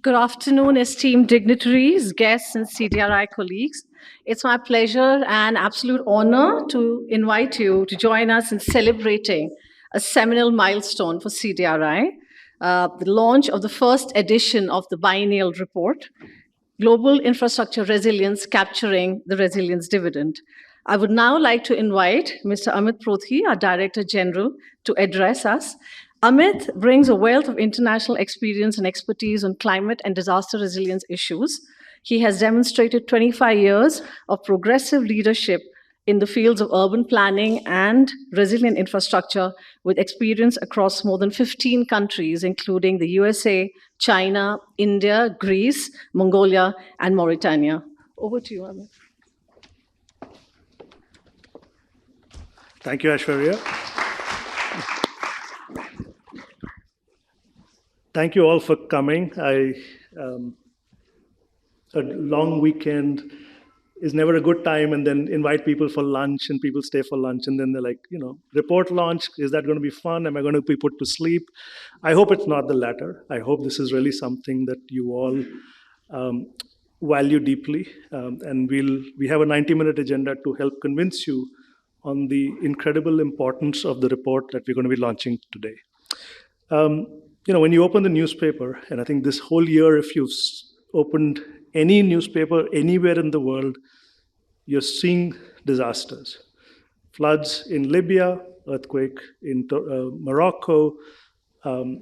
Good afternoon, esteemed dignitaries, guests, and CDRI colleagues. It's my pleasure and absolute honor to invite you to join us in celebrating a seminal milestone for CDRI, the launch of the first edition of the Biennial report, Global Infrastructure Resilience Capturing the Resilience Dividend. I would now like to invite Mr. Amit Prothi, our Director General, to address us. Amit brings a wealth of international experience and expertise on climate and disaster resilience issues. He has demonstrated 25 years of progressive leadership in the fields of urban planning and resilient infrastructure with experience across more than 15 countries, including the USA, China, India, Greece, Mongolia, and Mauritania. Over to you, Amit. Thank you, Aishwarya. Thank you all for coming. A long weekend is never a good time, and then invite people for lunch, and people stay for lunch, and then they're like, report launch, is that going to be fun? Am I going to be put to sleep? I hope it's not the latter. I hope this is really something that you all value deeply, and we have a 90-minute agenda to help convince you on the incredible importance of the report that we're going to be launching today. When you open the newspaper, and I think this whole year, if you've opened any newspaper anywhere in the world, you're seeing disasters. Floods in Libya, earthquake in Morocco, the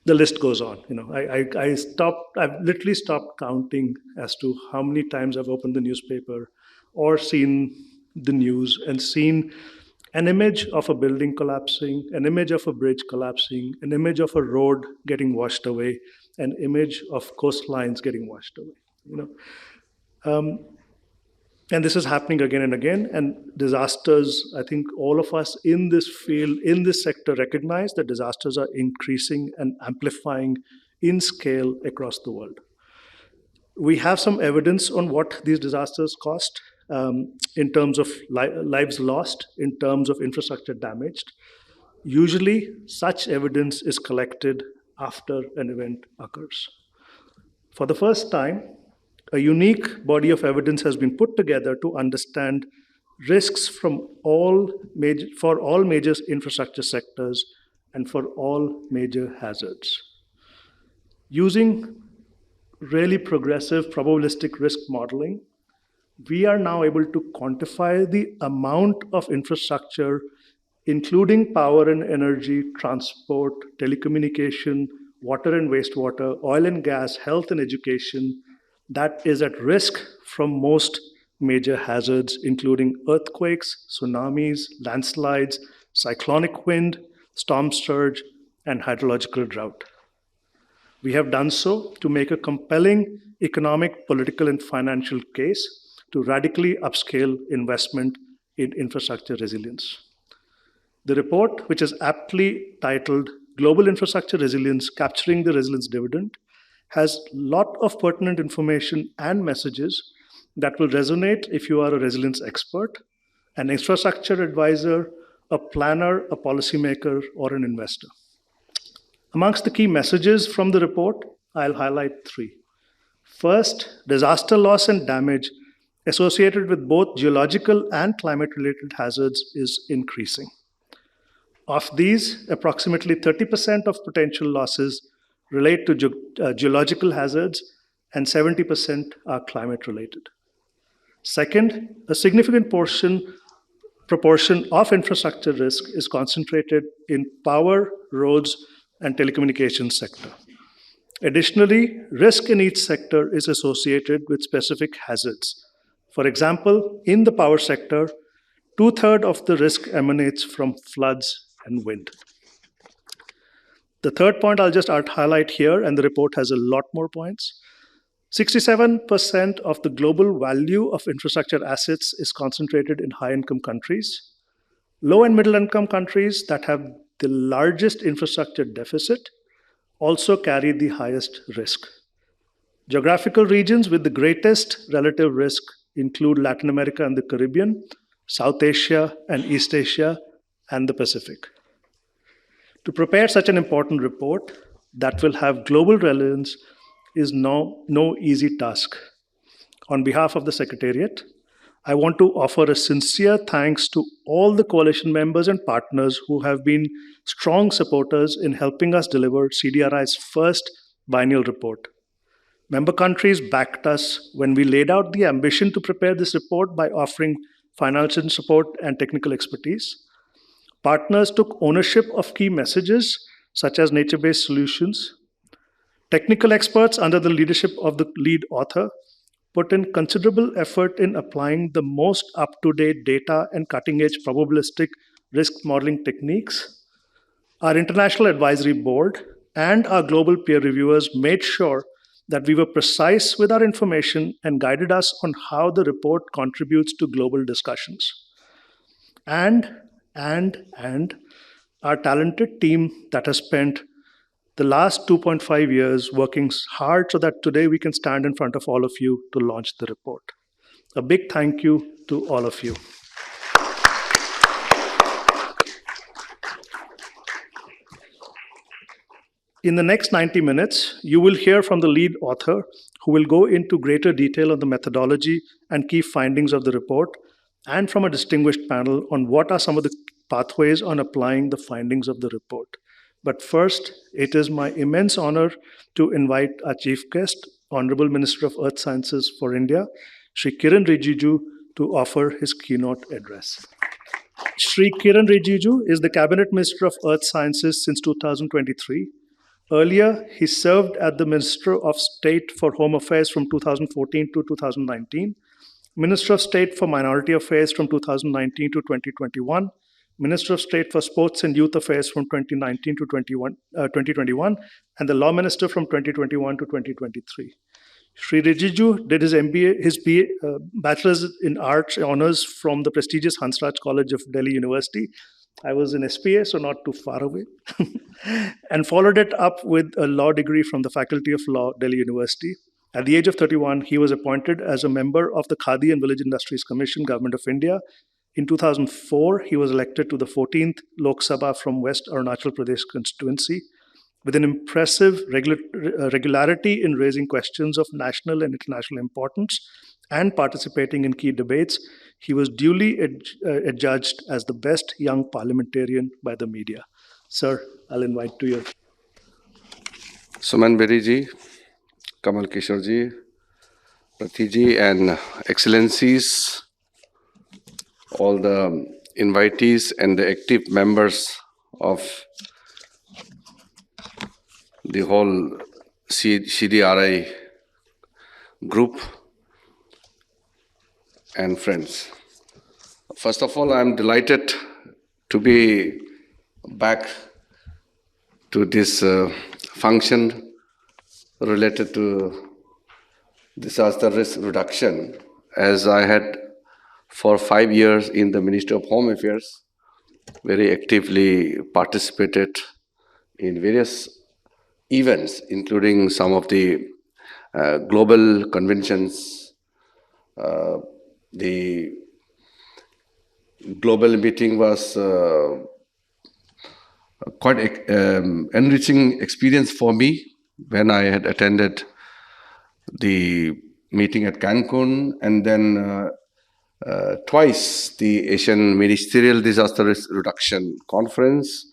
list goes on. I've literally stopped counting as to how many times I've opened the newspaper or seen the news and seen an image of a building collapsing, an image of a bridge collapsing, an image of a road getting washed away, an image of coastlines getting washed away. And this is happening again and again. And disasters, I think all of us in this field, in this sector, recognize that disasters are increasing and amplifying in scale across the world. We have some evidence on what these disasters cost. In terms of lives lost, in terms of infrastructure damaged. Usually, such evidence is collected after an event occurs. For the first time, a unique body of evidence has been put together to understand risks for all major infrastructure sectors and for all major hazards. Using really progressive probabilistic risk modeling, we are now able to quantify the amount of infrastructure, including power and energy, transport, telecommunication, water and wastewater, oil and gas, health and education, that is at risk from most major hazards, including earthquakes, tsunamis, landslides, cyclonic wind, storm surge, and hydrological drought. We have done so to make a compelling economic, political, and financial case to radically upscale investment in infrastructure resilience. The report, which is aptly titled Global Infrastructure Resilience Capturing the Resilience Dividend, has a lot of pertinent information and messages that will resonate if you are a resilience expert, an infrastructure advisor, a planner, a policymaker, or an investor. Amongst the key messages from the report, I'll highlight three. First, disaster loss and damage associated with both geological and climate-related hazards is increasing. Of these, approximately 30% of potential losses relate to geological hazards, and 70% are climate-related. Second, a significant proportion of infrastructure risk is concentrated in power, roads, and telecommunications sector. Additionally, risk in each sector is associated with specific hazards. For example, in the power sector, 2/3 of the risk emanates from floods and wind. The third point I'll just highlight here, and the report has a lot more points. 67% of the global value of infrastructure assets is concentrated in high-income countries. Low and middle-income countries that have the largest infrastructure deficit also carry the highest risk. Geographical regions with the greatest relative risk include Latin America and the Caribbean, South Asia and East Asia, and the Pacific. To prepare such an important report that will have global relevance, is no easy task. On behalf of the Secretariat, I want to offer a sincere thanks to all the coalition members and partners who have been strong supporters in helping us deliver CDRI's first biennial report. Member countries backed us when we laid out the ambition to prepare this report by offering financial support and technical expertise. Partners took ownership of key messages such as nature based solutions. Technical experts, under the leadership of the lead author, put in considerable effort in applying the most up to date data and cutting edge probabilistic risk modeling techniques. Our international advisory board and our global peer reviewers made sure that we were precise with our information and guided us on how the report contributes to global discussions. And our talented team that has spent the last 2.5 years working hard so that today we can stand in front of all of you to launch the report. A big thank you to all of you. In the next 90 minutes, you will hear from the lead author who will go into greater detail on the methodology and key findings of the report, and from a distinguished panel on what are some of the pathways on applying the findings of the report. But first, it is my immense honor to invite our chief guest, Honorable Minister of Earth Sciences for India, Shri Kiran Rijiju, to offer his keynote address. Shri Kiran Rijiju is the Cabinet Minister of Earth Sciences since 2023. Earlier, he served as the Minister of State for Home Affairs from 2014 to 2019, Minister of State for Minority Affairs from 2019 to 2021, Minister of State for Sports and Youth Affairs from 2019 to 2021, and the Law Minister from 2021 to 2023. Shri Rijiju did his MBA, his Bachelor's in Arts Honours from the prestigious Hansraj College of Delhi University. I was in SPA, so not too far away, and followed it up with a law degree from the Faculty of Law, Delhi University. At the age of 31, he was appointed as a member of the Khadi and Village Industries Commission, Government of India. In 2004, he was elected to the 14th Lok Sabha from West Arunachal Pradesh constituency. With an impressive regularity in raising questions of national and international importance and participating in key debates, he was duly adjudged as the best young parliamentarian by the media. Sir, I'll invite to you. Suman Beri ji, Kamal Kishore ji, Prathi ji, and Excellencies, all the invitees and the active members of the whole CDRI group and friends. First of all, I'm delighted to be back to this function related to disaster risk reduction, as I had for 5 years in the Ministry of Home Affairs, very actively participated in various events, including some of the global conventions. The global meeting was quite enriching experience for me when I had attended the meeting at Cancun, and then twice the Asian Ministerial Disaster Risk Reduction Conference,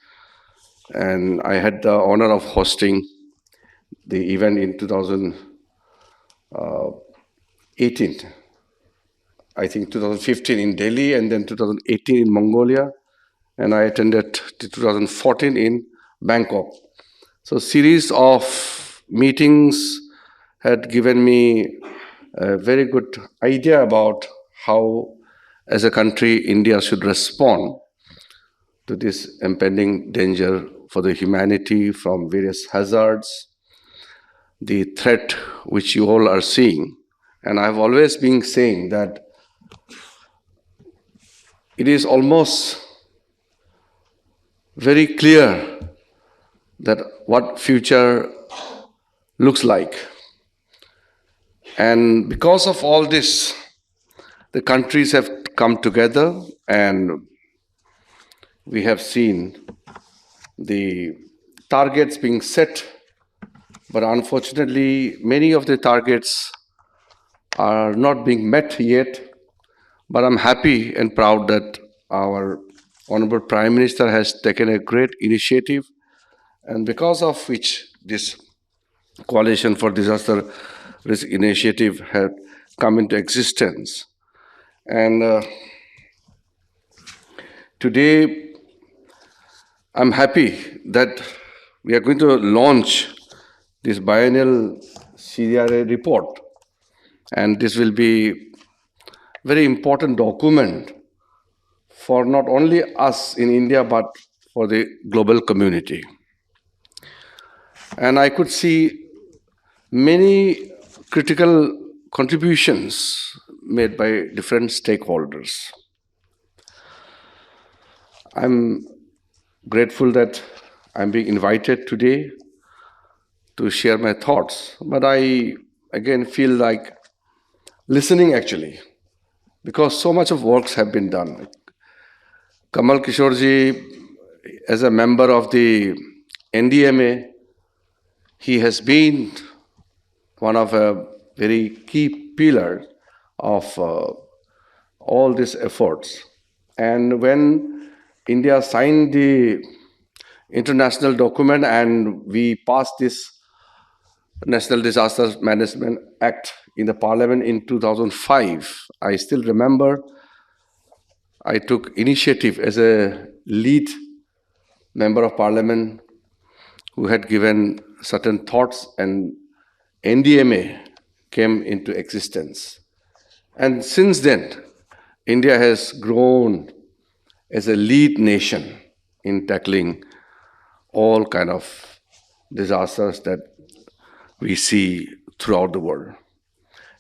and I had the honor of hosting the event in 2018. I think 2015 in Delhi, and then 2018 in Mongolia, and I attended 2014 in Bangkok. So series of meetings had given me a very good idea about how, as a country, India should respond to this impending danger for the humanity from various hazards, the threat which you all are seeing. And I've always been saying that it is almost very clear that what future looks like. And because of all this, the countries have come together, and we have seen the targets being set but unfortunately, many of the targets are not being met yet. But I'm happy and proud that our Honorable Prime Minister has taken a great initiative, and because of which this Coalition for Disaster Risk Initiative had come into existence. And today, I'm happy that we are going to launch this biennial CDRI report, and this will be very important document for not only us in India but for the global community. And I could see many critical contributions made by different stakeholders. I'm grateful that I'm being invited today to share my thoughts, but I again feel like listening actually, because so much of works have been done. Kamal Kishorji, as a member of the NDMA, he has been one of a very key pillar of all these efforts. And when India signed the international document and we passed this National Disaster Management Act in the Parliament in 2005, I still remember I took initiative as a lead member of Parliament who had given certain thoughts, and NDMA came into existence. And since then, India has grown as a lead nation in tackling all kind of disasters that we see throughout the world.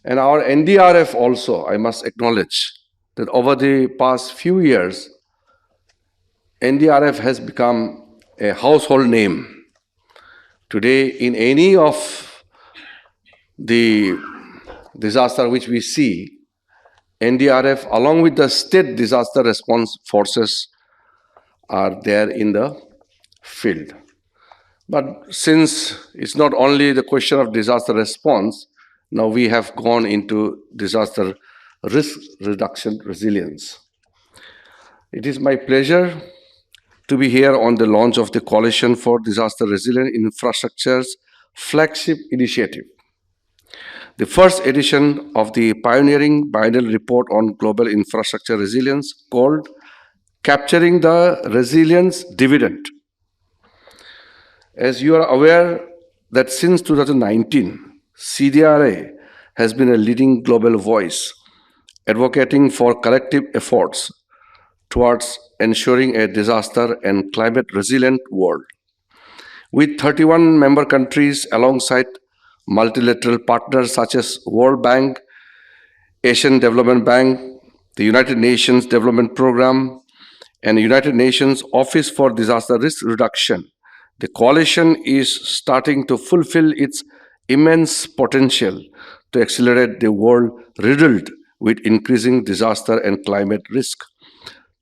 And our NDRF also, I must acknowledge that over the past few years, NDRF has become a household name. Today, in any of the disaster which we see, NDRF, along with the state disaster response forces, are there in the field. But since it's not only the question of disaster response, now we have gone into disaster risk reduction resilience. It is my pleasure to be here on the launch of the Coalition for Disaster Resilient Infrastructure's flagship initiative, the first edition of the pioneering biennial report on global infrastructure resilience called Capturing the Resilience Dividend. As you are aware that since 2019, CDRI has been a leading global voice advocating for collective efforts towards ensuring a disaster and climate resilient world. With 31 member countries alongside multilateral partners such as World Bank, Asian Development Bank, the United Nations Development Programme, and the United Nations Office for Disaster Risk Reduction, the coalition is starting to fulfill its immense potential to accelerate the world riddled with increasing disaster and climate risk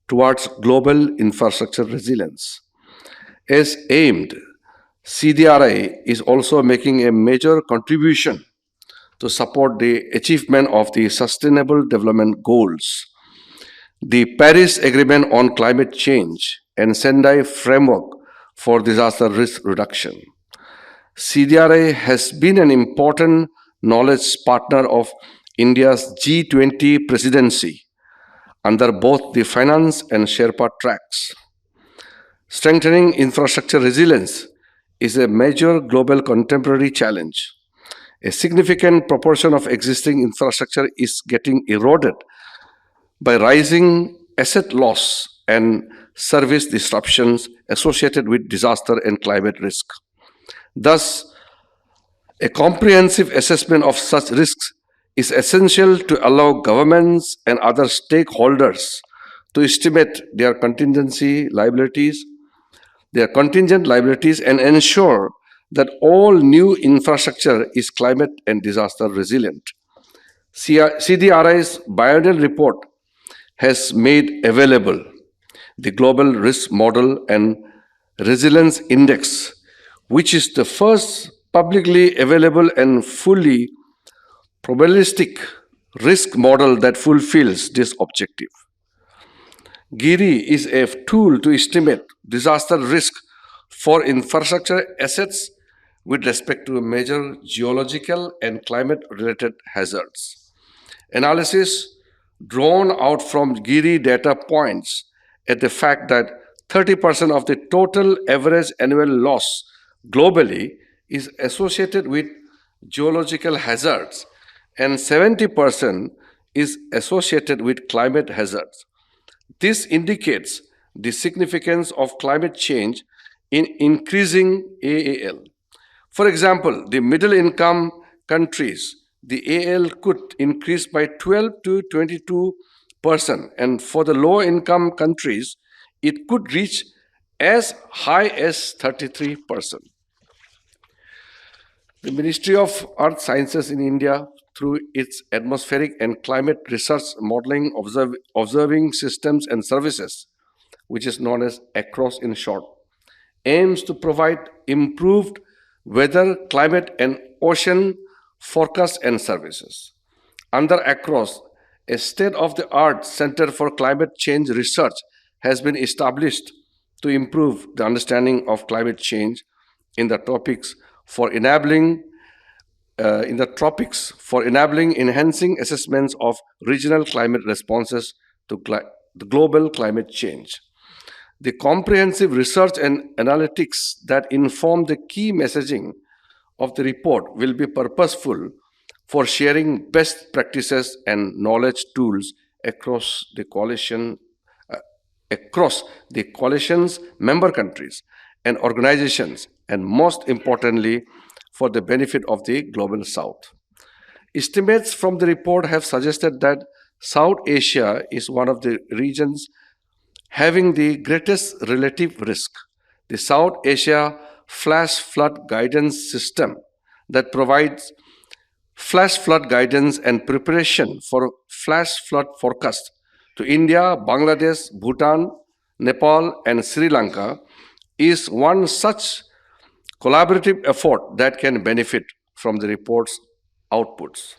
towards global infrastructure resilience. As aimed, CDRI is also making a major contribution to support the achievement of the Sustainable Development Goals, the Paris Agreement on Climate Change, and Sendai Framework for Disaster Risk Reduction. CDRI has been an important knowledge partner of India's G20 presidency under both the finance and Sherpa tracks. Strengthening infrastructure resilience is a major global contemporary challenge. A significant proportion of existing infrastructure is getting eroded by rising asset loss and service disruptions associated with disaster and climate risk. Thus, a comprehensive assessment of such risks is essential to allow governments and other stakeholders to estimate their contingent liabilities and ensure that all new infrastructure is climate and disaster resilient. CDRI's biennial report has made available the Global Risk Model and Resilience Index, which is the first publicly available and fully probabilistic risk model that fulfills this objective. GIRI is a tool to estimate disaster risk for infrastructure assets with respect to major geological and climate-related hazards. Analysis drawn out from GIRI data points at the fact that 30% of the total average annual loss globally is associated with geological hazards and 70% is associated with climate hazards. This indicates the significance of climate change in increasing AAL. For example, the middle income countries, the AL could increase by 12 to 22%, and for the low income countries, it could reach as high as 33%. The Ministry of Earth Sciences in India, through its atmospheric and climate research modeling observing systems and services, which is known as ACROS in short, aims to provide improved weather, climate, and ocean forecasts and services. Under ACROS, a state-of-the-art Center for Climate Change Research has been established to improve the understanding of climate change in the topics for enabling enhancing assessments of regional climate responses to the global climate change. The comprehensive research and analytics that inform the key messaging of the report will be purposeful for sharing best practices and knowledge tools across the coalition's member countries and organizations, and most importantly, for the benefit of the global south. Estimates from the report have suggested that South Asia is one of the regions having the greatest relative risk. The South Asia Flash Flood Guidance System that provides flash flood guidance and preparation for flash flood forecast to India, Bangladesh, Bhutan, Nepal, and Sri Lanka is one such collaborative effort that can benefit from the report's outputs.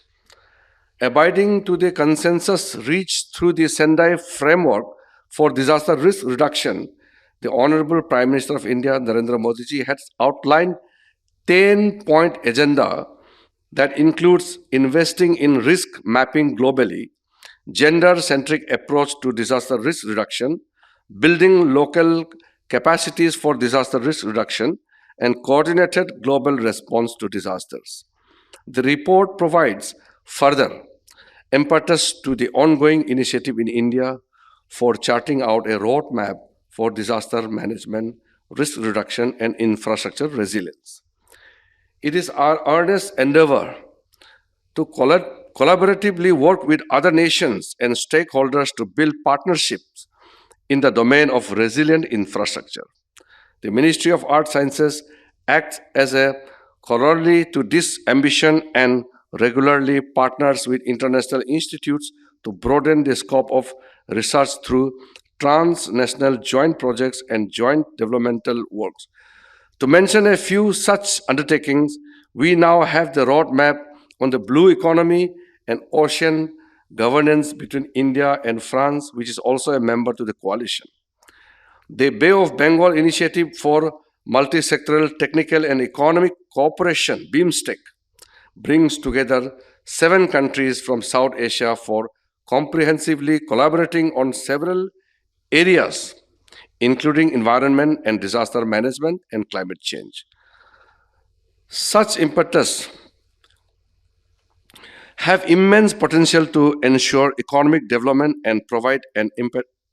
Abiding to the consensus reached through the Sendai framework for disaster risk reduction, the Honorable Prime Minister of India, Narendra Modi ji, has outlined 10-point agenda that includes investing in risk mapping globally, gender-centric approach to disaster risk reduction, building local capacities for disaster risk reduction, and coordinated global response to disasters. The report provides further impetus to the ongoing initiative in India for charting out a roadmap for disaster management, risk reduction, and infrastructure resilience. It is our earnest endeavor to collaboratively work with other nations and stakeholders to build partnerships in the domain of resilient infrastructure. The Ministry of Earth Sciences acts as a corollary to this ambition and regularly partners with international institutes to broaden the scope of research through transnational joint projects and joint developmental works. To mention a few such undertakings, we now have the roadmap on the blue economy and ocean governance between India and France, which is also a member to the coalition. The Bay of Bengal Initiative for Multi-Sectoral Technical and Economic Cooperation, BIMSTEC, brings together 7 countries from South Asia for comprehensively collaborating on several areas, including environment and disaster management and climate change. Such impetus have immense potential to ensure economic development and provide an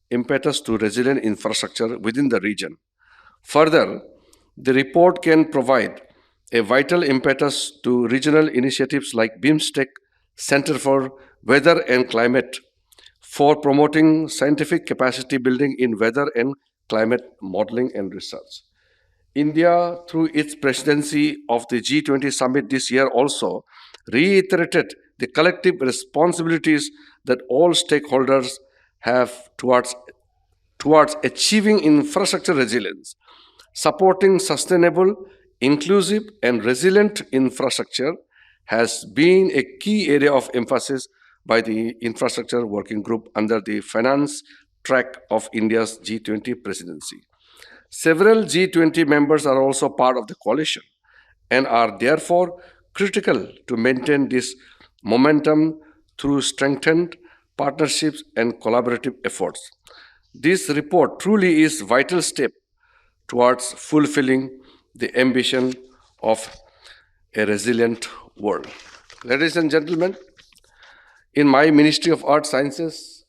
impetus to resilient infrastructure within the region. Further, the report can provide a vital impetus to regional initiatives like BIMSTEC, Center for Weather and Climate, for promoting scientific capacity building in weather and climate modeling and research. India, through its presidency of the G20 summit this year, also reiterated the collective responsibilities that all stakeholders have towards achieving infrastructure resilience, supporting sustainable Inclusive and resilient infrastructure has been a key area of emphasis by the Infrastructure Working Group under the finance track of India's G20 presidency. Several G20 members are also part of the coalition and are therefore critical to maintain this momentum through strengthened partnerships and collaborative efforts. This report truly is a vital step towards fulfilling the ambition of a resilient world. Ladies and gentlemen, in my Ministry of Arts Sciences,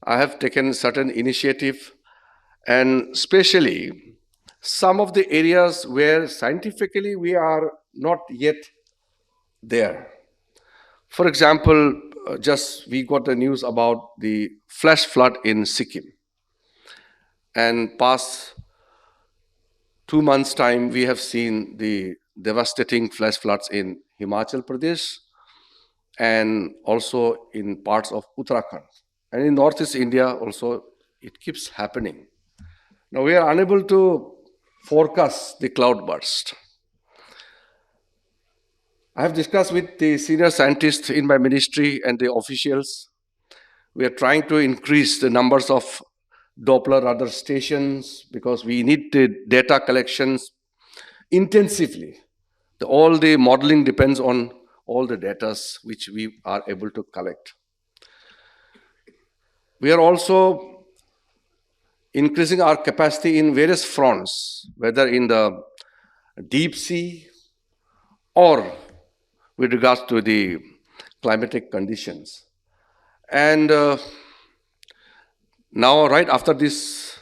I have taken certain initiative, and especially some of the areas where scientifically we are not yet there. For example, just we got the news about the flash flood in Sikkim, and past 2 months' time, we have seen the devastating flash floods in Himachal Pradesh and also in parts of Uttarakhand. And in Northeast India also, it keeps happening. Now, we are unable to forecast the cloud burst. I have discussed with the senior scientists in my ministry and the officials. We are trying to increase the numbers of Doppler radar stations because we need the data collections intensively. All the modeling depends on all the data which we are able to collect. We are also increasing our capacity in various fronts, whether in the deep sea or with regards to the climatic conditions. And now, right after this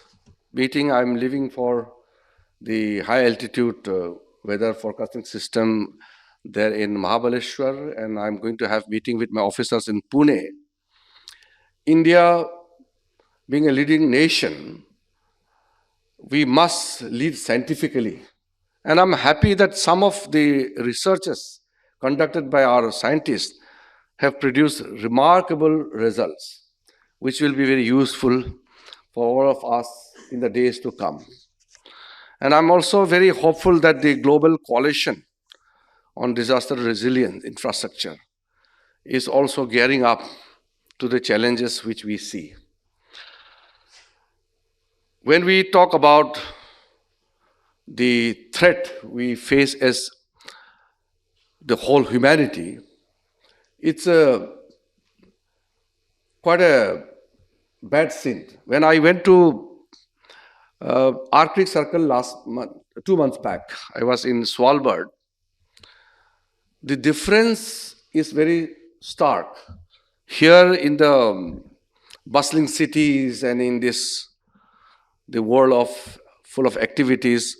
meeting, I'm leaving for the high altitude weather forecasting system there in Mahabaleshwar, and I'm going to have meeting with my officers in Pune. India, being a leading nation, we must lead scientifically. And I'm happy that some of the researches conducted by our scientists have produced remarkable results, which will be very useful for all of us in the days to come. And I'm also very hopeful that the global coalition on disaster resilience infrastructure is also gearing up to the challenges which we see. When we talk about the threat we face as the whole humanity, it's quite a bad scene. When I went to Arctic Circle last month, 2 months back, I was in Svalbard. The difference is very stark. Here in the bustling cities and in the world full of activities,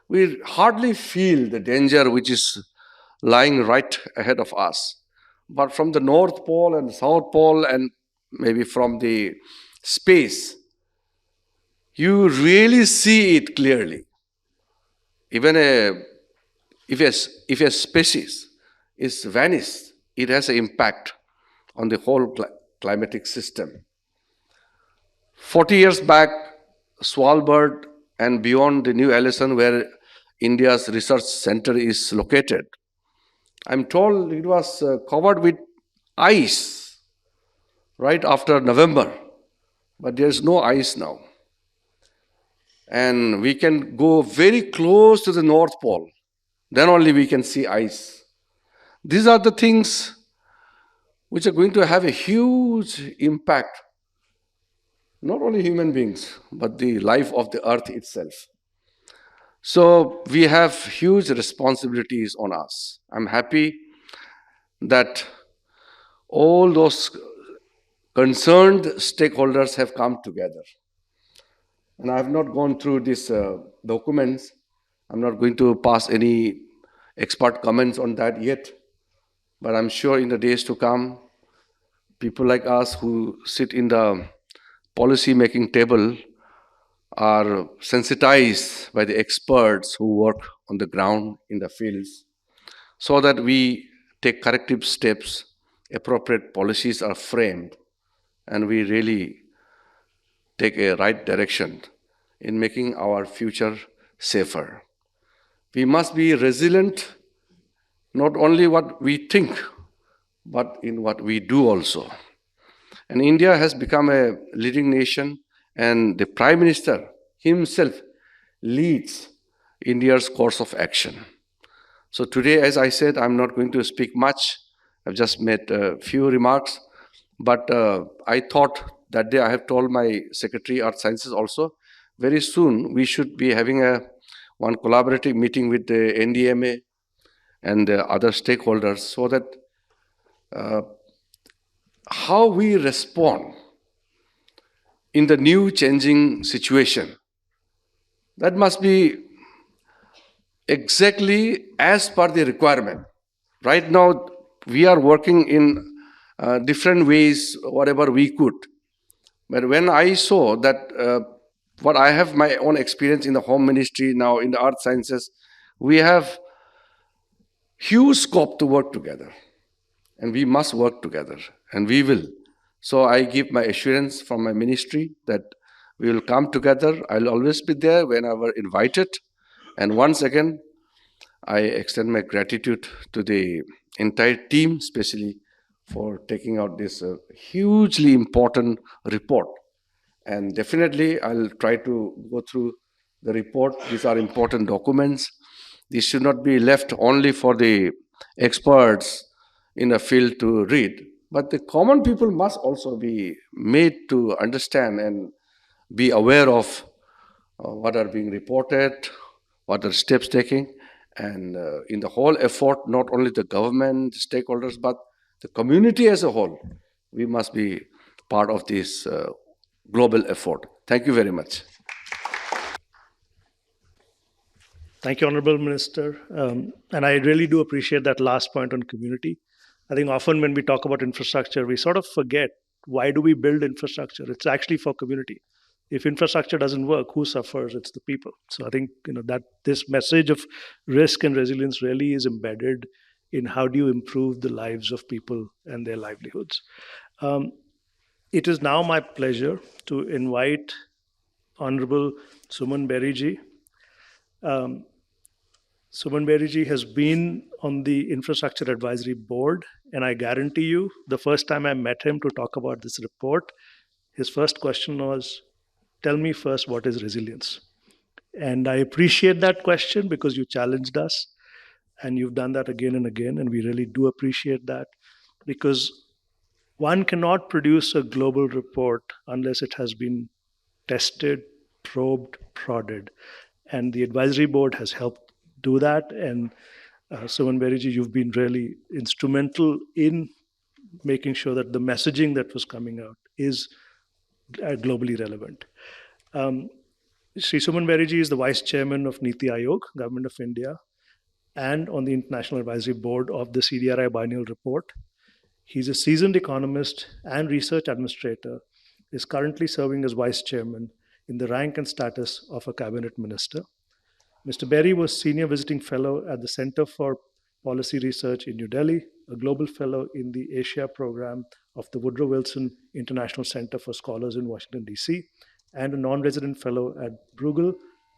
we hardly feel the danger which is lying right ahead of us. But from the North Pole and South Pole and maybe from the space, you really see it clearly. Even if a species is vanished, it has an impact on the whole climatic system. 40 years back, Svalbard and beyond the New Allison, where India's research center is located, I'm told it was covered with ice right after November, but there's no ice now. And we can go very close to the North Pole, then only we can see ice. These are the things which are going to have a huge impact, not only human beings, but the life of the earth itself. So we have huge responsibilities on us. I'm happy that all those concerned stakeholders have come together. And I have not gone through these documents. I'm not going to pass any expert comments on that yet. But I'm sure in the days to come, people like us who sit in the policy-making table are sensitized by the experts who work on the ground in the fields, so that we take corrective steps, appropriate policies are framed, and we really take a right direction in making our future safer. We must be resilient, not only what we think, but in what we do also. And India has become a leading nation, and the Prime Minister himself leads India's course of action. So today, as I said, I'm not going to speak much. I've just made a few remarks. But I thought that day I have told my Secretary Earth Sciences also, very soon we should be having one collaborative meeting with the NDMA and the other stakeholders so that how we respond in the new changing situation, that must be exactly as per the requirement. Right now, we are working in different ways, whatever we could. But when I saw that what I have my own experience in the Home Ministry now, in the Earth Sciences, we have huge scope to work together. And we must work together, and we will. So I give my assurance from my ministry that we will come together. I'll always be there whenever invited. And once again, I extend my gratitude to the entire team, especially for taking out this hugely important report. And definitely, I'll try to go through the report. These are important documents. These should not be left only for the experts in a field to read, but the common people must also be made to understand and be aware of what are being reported, what are steps taking, and in the whole effort, not only the government stakeholders, but the community as a whole, we must be part of this global effort. Thank you very much. Thank you, Honorable Minister. And I really do appreciate that last point on community. I think often when we talk about infrastructure, we sort of forget, why do we build infrastructure? It's actually for community. If infrastructure doesn't work, who suffers? It's the people. So I think that this message of risk and resilience really is embedded in how do you improve the lives of people and their livelihoods. It is now my pleasure to invite Honorable Suman Berry-ji. Suman Berry-ji has been on the Infrastructure Advisory Board, and I guarantee you, the first time I met him to talk about this report, his first question was, tell me first, what is resilience? And I appreciate that question because you challenged us, and you've done that again and again, and we really do appreciate that, because one cannot produce a global report unless it has been tested, probed, prodded. And the advisory board has helped do that. And Suman Berry-ji, you've been really instrumental in making sure that the messaging that was coming out is globally relevant. Sri Suman Berry-ji is the Vice Chairman of Niti Aayog, Government of India, and on the International Advisory Board of the CDRI Biennial Report. He's a seasoned economist and research administrator, is currently serving as Vice Chairman in the rank and status of a cabinet minister. Mr. Berry was Senior Visiting Fellow at the Center for Policy Research in New Delhi, a Global Fellow in the Asia Program of the Woodrow Wilson International Center for Scholars in Washington, D.C., and a non-resident fellow at Bruegel,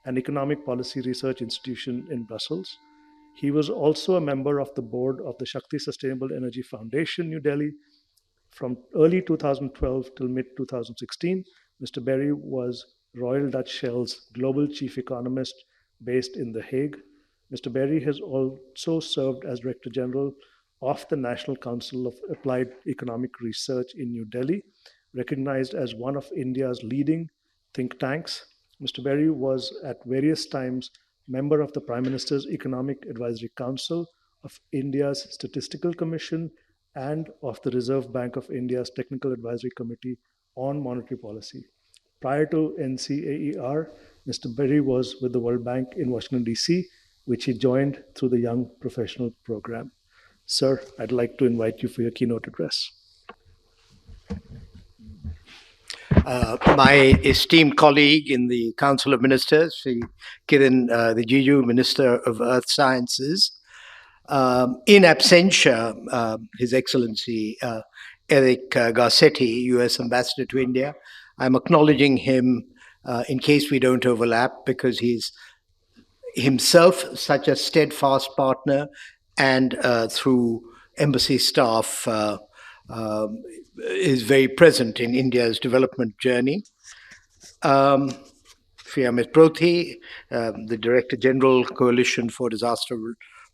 an economic policy research institution in Brussels. He was also a member of the board of the Shakti Sustainable Energy Foundation, New Delhi. From early 2012 till mid 2016, Mr. Berry was Royal Dutch Shell's global chief economist based in The Hague. Mr. Berry has also served as Director General of the National Council of Applied Economic Research in New Delhi, recognized as one of India's leading think tanks. Mr. Berry was at various times member of the Prime Minister's Economic Advisory Council, of India's Statistical Commission, and of the Reserve Bank of India's Technical Advisory Committee on Monetary Policy. Prior to NCAER, Mr. Berry was with the World Bank in Washington, D.C., which he joined through the Young Professional Program. Sir, I'd like to invite you for your keynote address. My esteemed colleague in the Council of Ministers, Sri Kiran Rijiju, Minister of Earth Sciences, in absentia, His Excellency Eric Garcetti, US Ambassador to India, I'm acknowledging him in case we don't overlap, because he's himself such a steadfast partner, and through embassy staff is very present in India's development journey. Ms. Prothi, the Director General, Coalition for Disaster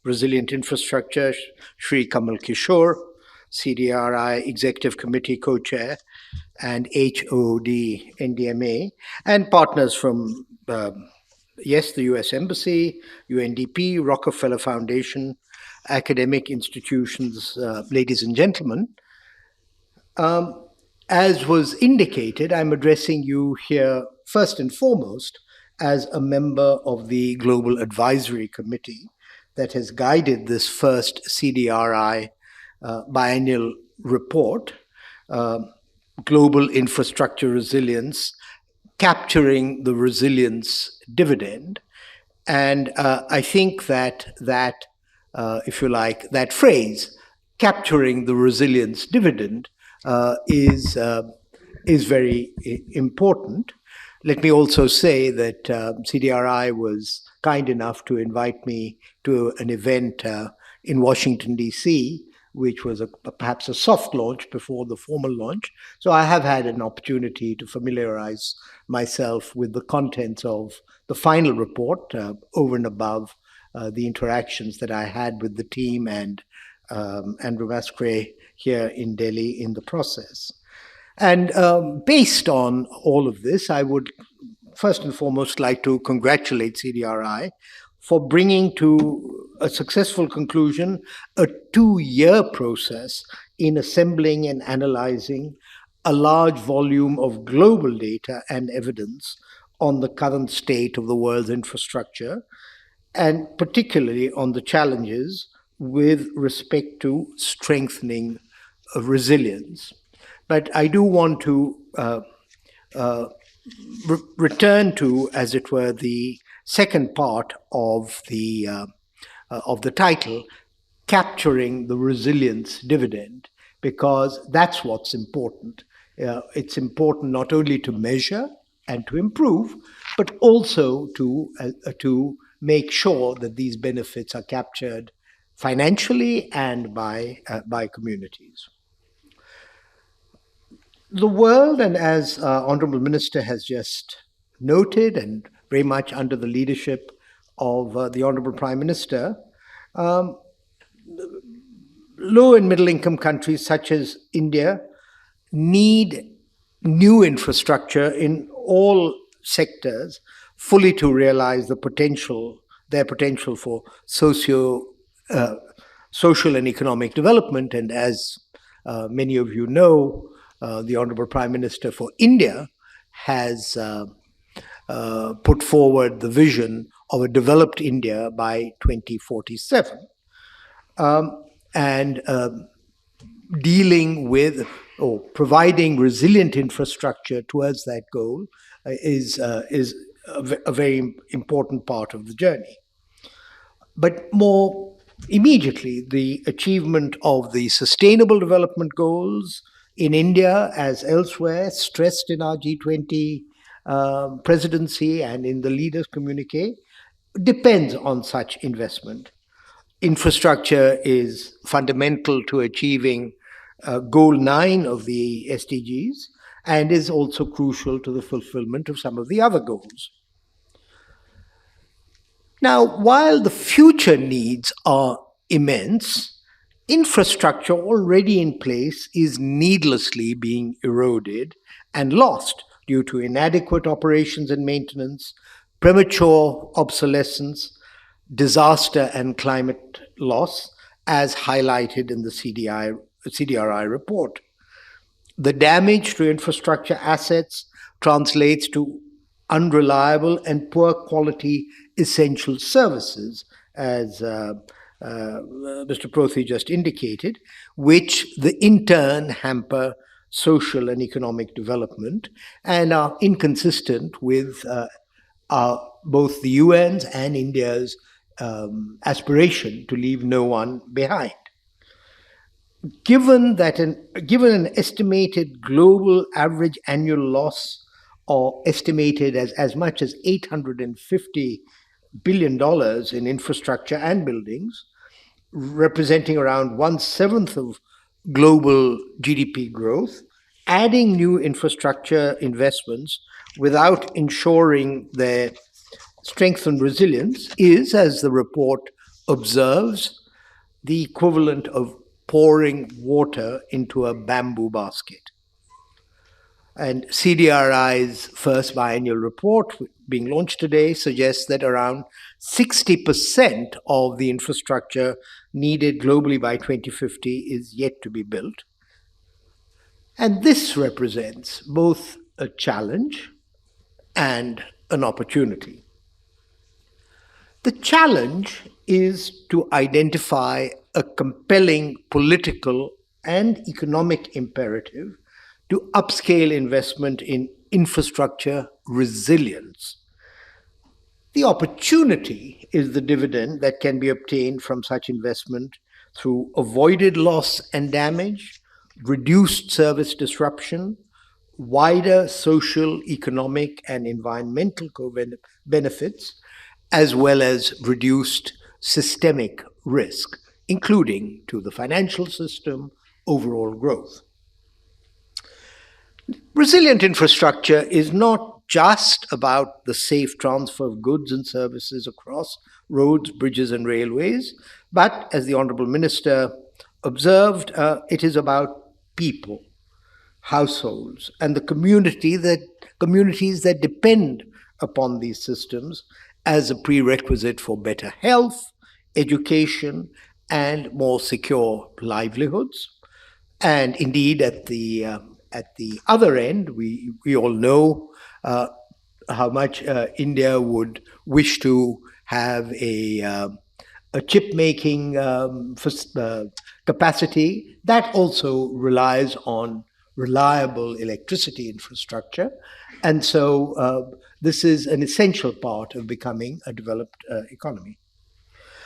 Resilient Infrastructure, Shri Kamal Kishore, CDRI Executive Committee Co-Chair, and HOD NDMA, and partners from, yes, the US Embassy, UNDP, Rockefeller Foundation, academic institutions, ladies and gentlemen. As was indicated, I'm addressing you here first and foremost as a member of the Global Advisory Committee that has guided this first CDRI biennial report, Global Infrastructure Resilience, Capturing the Resilience Dividend. And I think that if you like, that phrase, capturing the resilience dividend, is very important. Let me also say that CDRI was kind enough to invite me to an event in Washington, D.C., which was perhaps a soft launch before the formal launch. So I have had an opportunity to familiarize myself with the contents of the final report over and above the interactions that I had with the team and Andrew Mascray here in Delhi in the process. And based on all of this, I would first and foremost like to congratulate CDRI for bringing to a successful conclusion a 2-year process in assembling and analyzing a large volume of global data and evidence on the current state of the world's infrastructure, and particularly on the challenges with respect to strengthening resilience. But I do want to return to, as it were, the second part of the title, Capturing the Resilience Dividend, because that's what's important. It's important not only to measure and to improve, but also to make sure that these benefits are captured financially and by communities. The world, and as Honorable Minister has just noted, and very much under the leadership of the Honorable Prime Minister, low and middle income countries such as India need new infrastructure in all sectors fully to realize their potential for social and economic development. And as many of you know, the Honorable Prime Minister for India has put forward the vision of a developed India by 2047. And dealing with or providing resilient infrastructure towards that goal is a very important part of the journey. But more immediately, the achievement of the Sustainable Development Goals in India as elsewhere, stressed in our G20 presidency and in the leaders' communique, depends on such investment. Infrastructure is fundamental to achieving Goal 9 of the SDGs and is also crucial to the fulfillment of some of the other goals. Now, while the future needs are immense, infrastructure already in place is needlessly being eroded and lost due to inadequate operations and maintenance, premature obsolescence, disaster and climate loss, as highlighted in the CDRI report. The damage to infrastructure assets translates to unreliable and poor quality essential services, as Mr. Prothi just indicated, which in turn hamper social and economic development and are inconsistent with both the UN's and India's aspiration to leave no one behind. Given an estimated global average annual loss, or estimated as much as $850 billion in infrastructure and buildings, representing around 1/7 of global GDP growth. Adding new infrastructure investments without ensuring their strength and resilience is, as the report observes, the equivalent of pouring water into a bamboo basket. And CDRI's first biennial report, being launched today, suggests that around 60% of the infrastructure needed globally by 2050 is yet to be built. And this represents both a challenge and an opportunity. The challenge is to identify a compelling political and economic imperative to upscale investment in infrastructure resilience. The opportunity is the dividend that can be obtained from such investment through avoided loss and damage, reduced service disruption, wider social, economic, and environmental benefits, as well as reduced systemic risk, including to the financial system, overall growth. Resilient infrastructure is not just about the safe transfer of goods and services across roads, bridges, and railways, but, as the Honorable Minister observed, it is about people, households, and the communities that depend upon these systems as a prerequisite for better health, education, and more secure livelihoods. And indeed, at the other end, we all know how much India would wish to have a chip making capacity that also relies on reliable electricity infrastructure. And so this is an essential part of becoming a developed economy.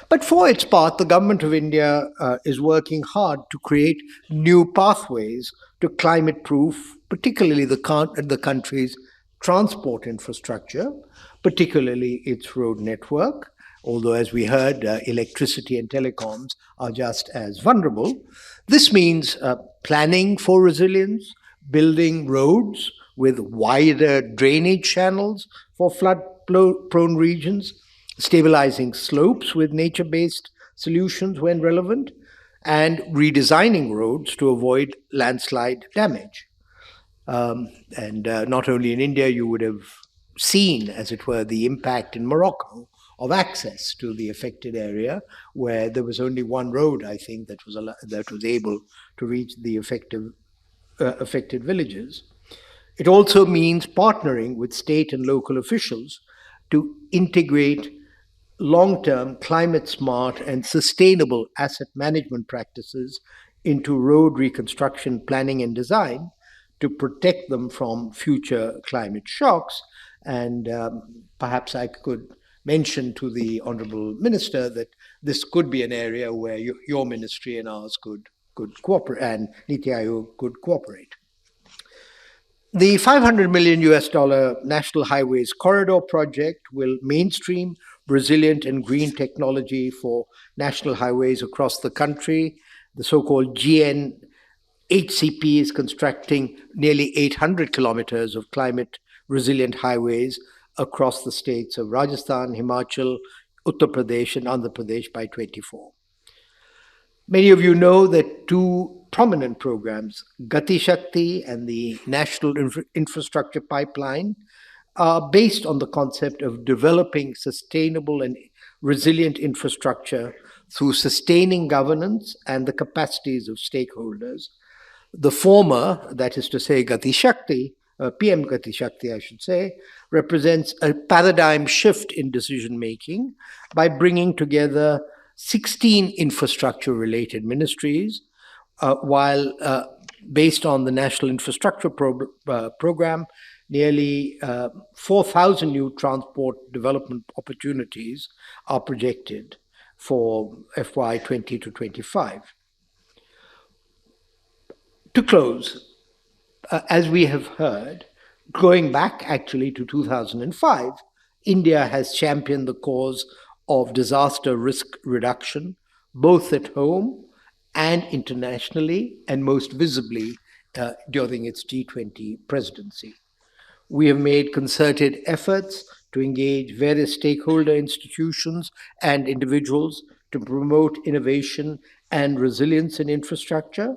But for its part, the government of India is working hard to create new pathways to climate-proof, particularly the country's transport infrastructure, particularly its road network. Although, as we heard, electricity and telecoms are just as vulnerable. This means planning for resilience, building roads with wider drainage channels for flood-prone regions, stabilizing slopes with nature-based solutions when relevant, and redesigning roads to avoid landslide damage. And not only in India, you would have seen, as it were, the impact in Morocco of access to the affected area, where there was only one road, I think, that was able to reach the affected villages. It also means partnering with state and local officials to integrate long-term, climate-smart, and sustainable asset management practices into road reconstruction planning and design to protect them from future climate shocks. And perhaps I could mention to the Honourable Minister that this could be an area where your ministry and ours could cooperate, and Niti Aayog could cooperate. The $500 million National Highways Corridor project will mainstream resilient and green technology for national highways across the country. The so-called GNHCP is constructing nearly 800 kilometers of climate-resilient highways across the states of Rajasthan, Himachal, Uttar Pradesh, and Andhra Pradesh by 2024. Many of you know that two prominent programs, Gati Shakti and the National Infrastructure Pipeline, are based on the concept of developing sustainable and resilient infrastructure through sustaining governance and the capacities of stakeholders. The former, that is to say Gati Shakti, PM Gati Shakti, I should say, represents a paradigm shift in decision-making by bringing together 16 infrastructure-related ministries, while based on the National Infrastructure Program, nearly 4,000 new transport development opportunities are projected for FY 20 to 25. To close, as we have heard, going back actually to 2005, India has championed the cause of disaster risk reduction, both at home and internationally, and most visibly during its G20 presidency. We have made concerted efforts to engage various stakeholder institutions and individuals to promote innovation and resilience in infrastructure.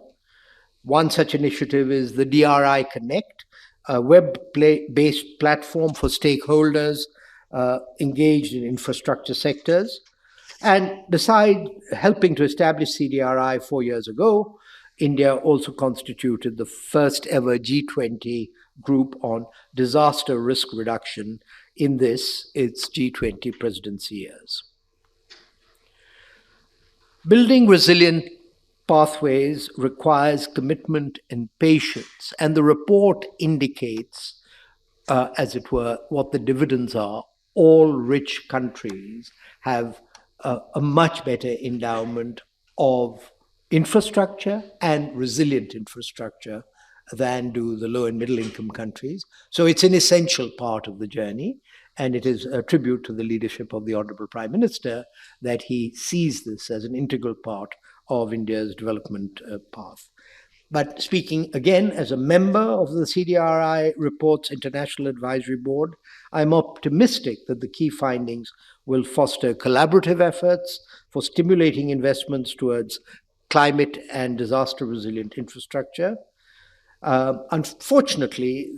One such initiative is the DRI Connect, a web-based platform for stakeholders engaged in infrastructure sectors. And besides helping to establish CDRI 4 years ago, India also constituted the first ever G20 group on disaster risk reduction in its G20 presidency years. Building resilient pathways requires commitment and patience, and the report indicates, as it were, what the dividends are. All rich countries have a much better endowment of infrastructure and resilient infrastructure than do the low and middle income countries. So it's an essential part of the journey, and it is a tribute to the leadership of the Honorable Prime Minister that he sees this as an integral part of India's development path. But speaking again as a member of the CDRI Report's International Advisory Board, I'm optimistic that the key findings will foster collaborative efforts for stimulating investments towards climate and disaster resilient infrastructure. Unfortunately,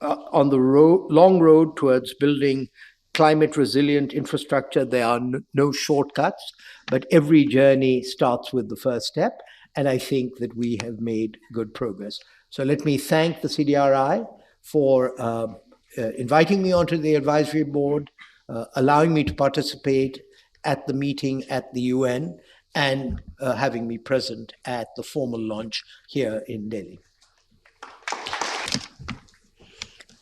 on the long road towards building climate resilient infrastructure, there are no shortcuts, but every journey starts with the first step. And I think that we have made good progress. So let me thank the CDRI for inviting me onto the advisory board, allowing me to participate at the meeting at the UN, and having me present at the formal launch here in Delhi.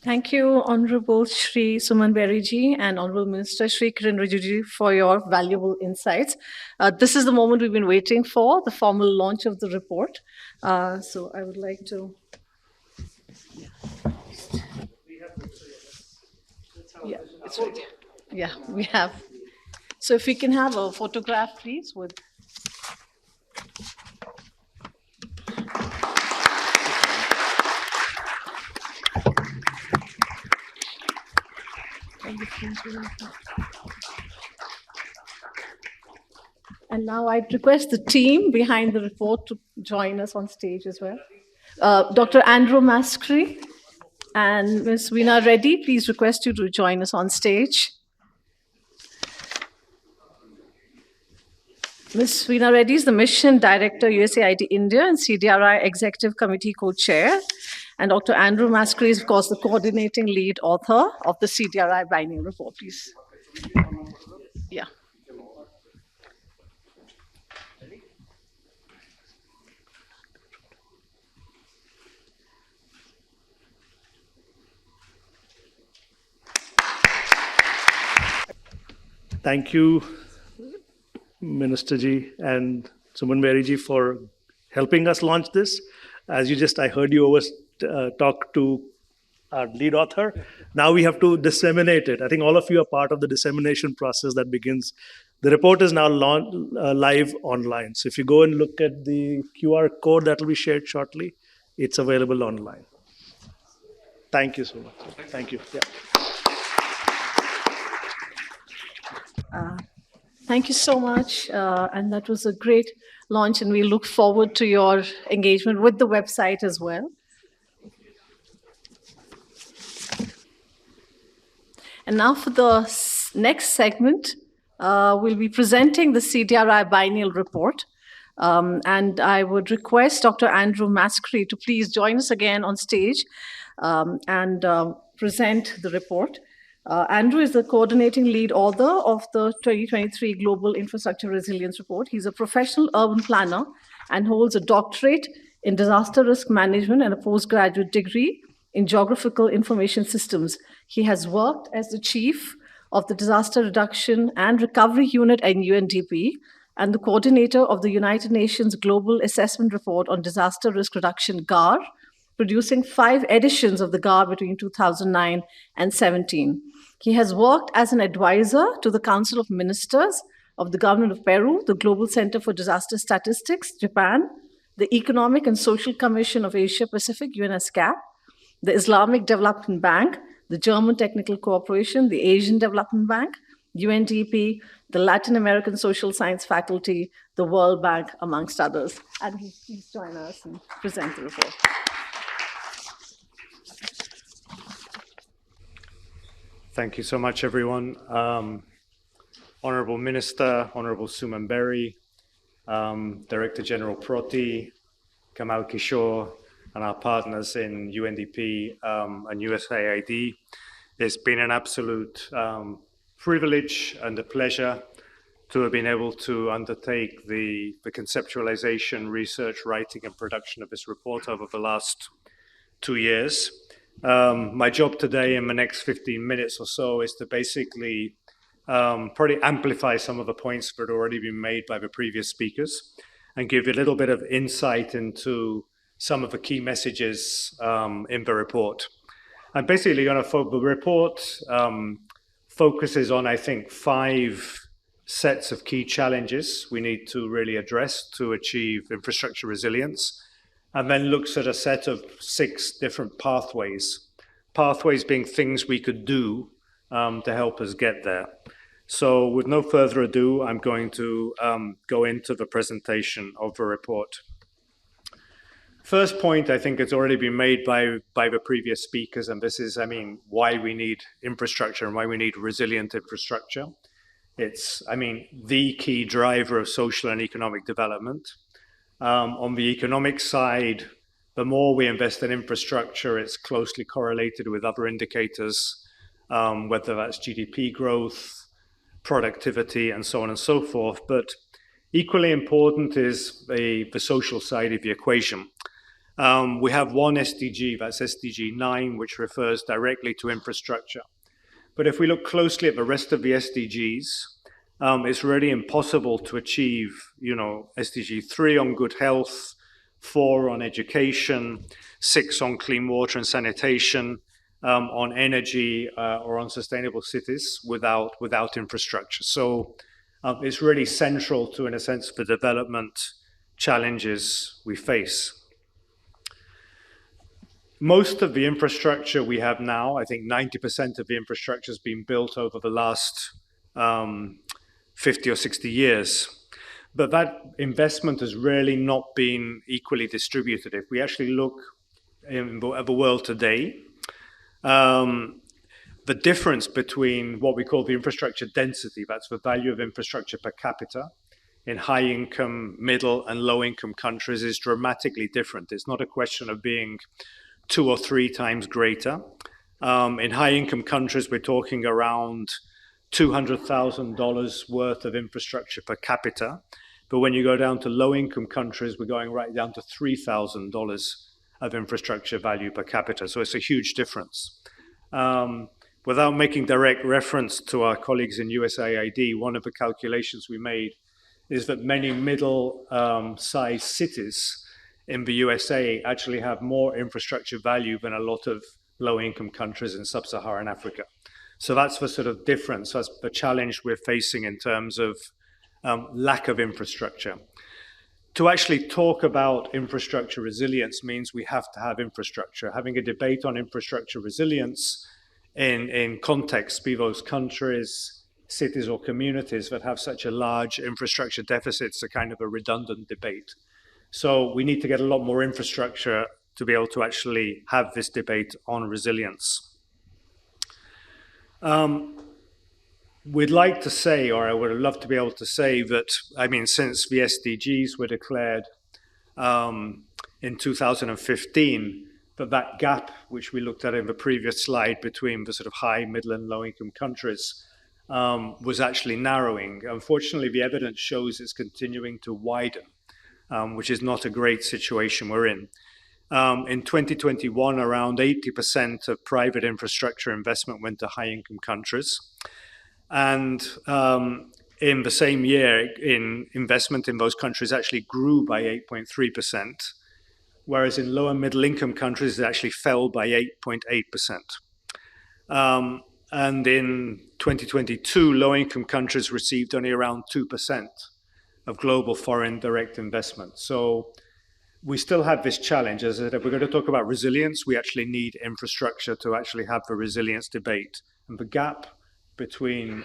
Thank you, Honorable Shri Suman Berry-ji and Honorable Minister Shri Kiren Rijiju for your valuable insights. This is the moment we've been waiting for, the formal launch of the report. So I would like to... Yeah, it's right. Yeah, we have. So if we can have a photograph, please, with... And now I'd request the team behind the report to join us on stage as well. Dr. Andrew Maskry and Ms. Veena Reddy, please request you to join us on stage. Ms. Veena Reddy is the Mission Director, USAID India and CDRI Executive Committee Co-Chair. And Dr. Andrew Maskry is, of course, the coordinating lead author of the CDRI Biennial report, please. Yeah. Thank you, Minister Ji and Suman Berry Ji, for helping us launch this. As I heard you talk to our lead author. Now we have to disseminate it. I think all of you are part of the dissemination process that begins. The report is now live online. So if you go and look at the QR code that will be shared shortly, it's available online. Thank you so much. Thank you. Yeah. Thank you so much. And that was a great launch, and we look forward to your engagement with the website as well. And now for the next segment, we'll be presenting the CDRI Biennial report. And I would request Dr. Andrew Maskry to please join us again on stage and present the report. Andrew is the coordinating lead author of the 2023 Global Infrastructure Resilience Report. He's a professional urban planner and holds a doctorate in disaster risk management and a postgraduate degree in geographical information systems. He has worked as the chief of the Disaster Reduction and Recovery Unit at UNDP and the coordinator of the United Nations Global Assessment Report on Disaster Risk Reduction, GAR, producing 5 editions of the GAR between 2009 and 17. He has worked as an advisor to the Council of Ministers of the Government of Peru, the Global Center for Disaster Statistics, Japan, the Economic and Social Commission of Asia Pacific, UNESCAP, the Islamic Development Bank, the German Technical Cooperation, the Asian Development Bank, UNDP, the Latin American Social Science Faculty, the World Bank, amongst others. And please join us and present the report. Thank you so much, everyone. Honorable Minister, Honorable Suman Berry, Director General Proti, Kamal Kishore, and our partners in UNDP and USAID. It's been an absolute privilege and a pleasure to have been able to undertake the conceptualization, research, writing, and production of this report over the last 2 years. My job today in the next 15 minutes or so is to basically probably amplify some of the points that have already been made by the previous speakers and give you a little bit of insight into some of the key messages in the report. I'm basically going to the report focuses on, I think, 5 sets of key challenges we need to really address to achieve infrastructure resilience, and then looks at a set of 6 different pathways. Pathways being things we could do to help us get there. So with no further ado, I'm going to go into the presentation of the report. First point, I think it's already been made by the previous speakers, and this is, why we need infrastructure and why we need resilient infrastructure. It's, the key driver of social and economic development. On the economic side, the more we invest in infrastructure, it's closely correlated with other indicators, whether that's GDP growth, productivity, and so on and so forth. But equally important is the social side of the equation. We have one SDG, that's SDG 9, which refers directly to infrastructure. But if we look closely at the rest of the SDGs, it's really impossible to achieve, SDG 3 on good health, 4 on education, 6 on clean water and sanitation, on energy or on sustainable cities without infrastructure. So it's really central to, in a sense, the development challenges we face. Most of the infrastructure we have now, I think 90% of the infrastructure has been built over the last 50 or 60 years. But that investment has really not been equally distributed. If we actually look at the world today, the difference between what we call the infrastructure density, that's the value of infrastructure per capita, in high-income, middle, and low-income countries is dramatically different. It's not a question of being 2 or 3 times greater. In high-income countries, we're talking around $200,000 worth of infrastructure per capita. But when you go down to low-income countries, we're going right down to $3,000 of infrastructure value per capita. So it's a huge difference. Without making direct reference to our colleagues in USAID, one of the calculations we made is that many middle-sized cities in the USA actually have more infrastructure value than a lot of low-income countries in sub-Saharan Africa. So that's the sort of difference, that's the challenge we're facing in terms of lack of infrastructure. To actually talk about infrastructure resilience means we have to have infrastructure. Having a debate on infrastructure resilience in context, be those countries, cities, or communities that have such a large infrastructure deficit, it's a kind of a redundant debate. So we need to get a lot more infrastructure to be able to actually have this debate on resilience. We'd like to say, or I would have loved to be able to say that, since the SDGs were declared in 2015, that gap, which we looked at in the previous slide between the sort of high, middle, and low-income countries was actually narrowing. Unfortunately, the evidence shows it's continuing to widen, which is not a great situation we're in. In 2021, around 80% of private infrastructure investment went to high-income countries. And in the same year, investment in those countries actually grew by 8.3%, whereas in low and middle income countries, it actually fell by 8.8%. And in 2022, low-income countries received only around 2% of global foreign direct investment. So we still have this challenge. As I said, if we're going to talk about resilience, we actually need infrastructure to actually have the resilience debate. And the gap between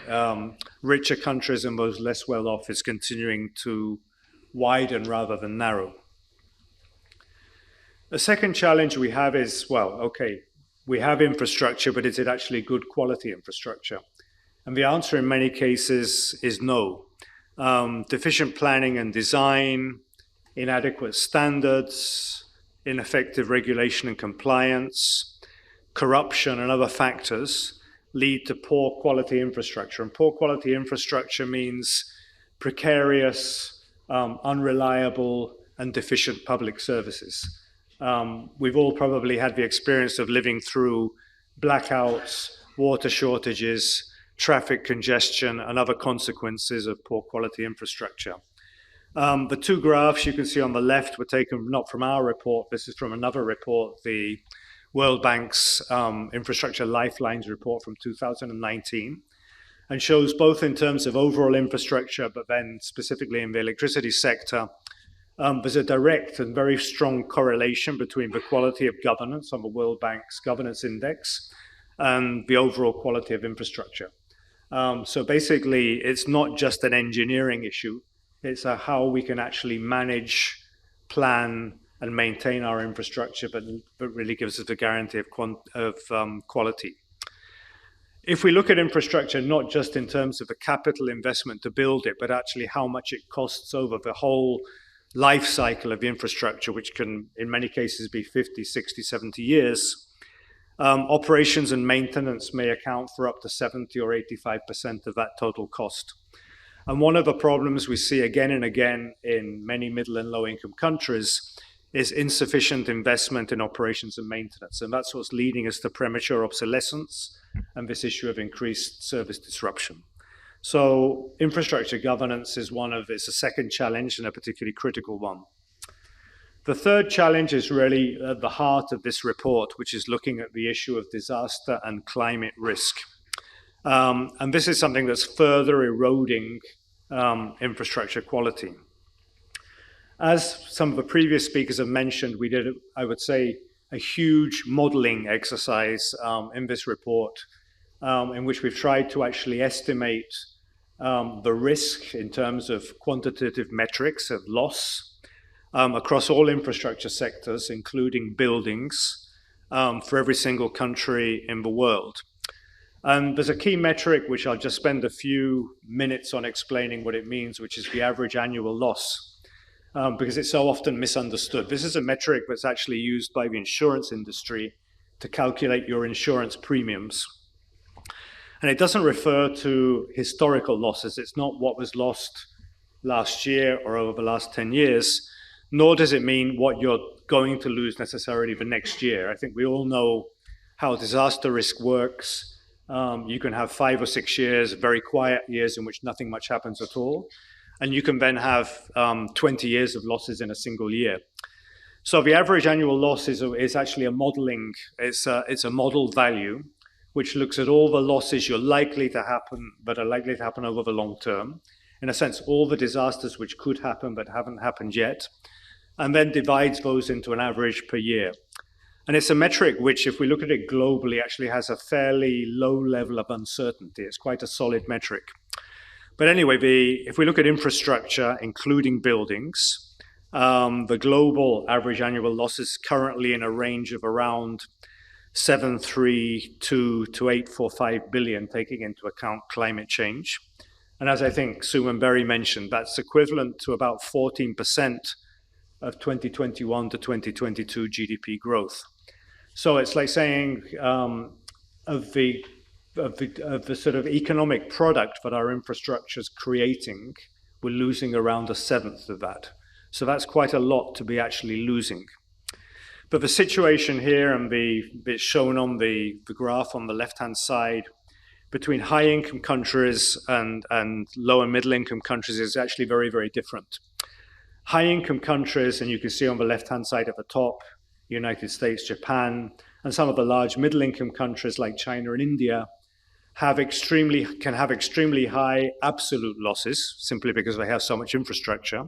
richer countries and those less well-off is continuing to widen rather than narrow. The second challenge we have is, well, okay, we have infrastructure, but is it actually good quality infrastructure? And the answer in many cases is no. Deficient planning and design, inadequate standards, ineffective regulation and compliance, corruption and other factors lead to poor quality infrastructure. And poor quality infrastructure means precarious, unreliable, and deficient public services. We've all probably had the experience of living through blackouts, water shortages, traffic congestion, and other consequences of poor quality infrastructure. The two graphs you can see on the left were taken not from our report, this is from another report, the World Bank's Infrastructure Lifelines report from 2019, and shows both in terms of overall infrastructure, but then specifically in the electricity sector, there's a direct and very strong correlation between the quality of governance on the World Bank's governance index and the overall quality of infrastructure. So basically, it's not just an engineering issue, it's how we can actually manage, plan, and maintain our infrastructure, but really gives us the guarantee of quality. If we look at infrastructure, not just in terms of the capital investment to build it, but actually how much it costs over the whole life cycle of the infrastructure, which can in many cases be 50, 60, 70 years, operations and maintenance may account for up to 70 or 85% of that total cost. And one of the problems we see again and again in many middle and low income countries is insufficient investment in operations and maintenance. And that's what's leading us to premature obsolescence and this issue of increased service disruption. So infrastructure governance is it's a second challenge and a particularly critical one. The third challenge is really at the heart of this report, which is looking at the issue of disaster and climate risk. And this is something that's further eroding infrastructure quality. As some of the previous speakers have mentioned, we did, I would say, a huge modeling exercise in this report in which we've tried to actually estimate the risk in terms of quantitative metrics of loss across all infrastructure sectors, including buildings, for every single country in the world. And there's a key metric which I'll just spend a few minutes on explaining what it means, which is the average annual loss, because it's so often misunderstood. This is a metric that's actually used by the insurance industry to calculate your insurance premiums. And it doesn't refer to historical losses. It's not what was lost last year or over the last 10 years, nor does it mean what you're going to lose necessarily the next year. I think we all know how disaster risk works. You can have 5 or 6 years, very quiet years in which nothing much happens at all. And you can then have 20 years of losses in a single year. So the average annual loss is actually a modeling, it's a model value, which looks at all the losses you're likely to happen, but are likely to happen over the long term. In a sense, all the disasters which could happen but haven't happened yet, and then divides those into an average per year. And it's a metric which, if we look at it globally, actually has a fairly low level of uncertainty. It's quite a solid metric. But anyway, if we look at infrastructure, including buildings, the global average annual loss is currently in a range of around 732 to 845 billion, taking into account climate change. And as I think Suman Berry mentioned, that's equivalent to about 14% of 2021 to 2022 GDP growth. So it's like saying of the sort of economic product that our infrastructure is creating, we're losing around 1/7 of that. So that's quite a lot to be actually losing. But the situation here, and it's shown on the graph on the left-hand side, between high-income countries and low and middle-income countries is actually very, very different. High-income countries, and you can see on the left-hand side at the top, United States, Japan, and some of the large middle-income countries like China and India, can have extremely high absolute losses simply because they have so much infrastructure.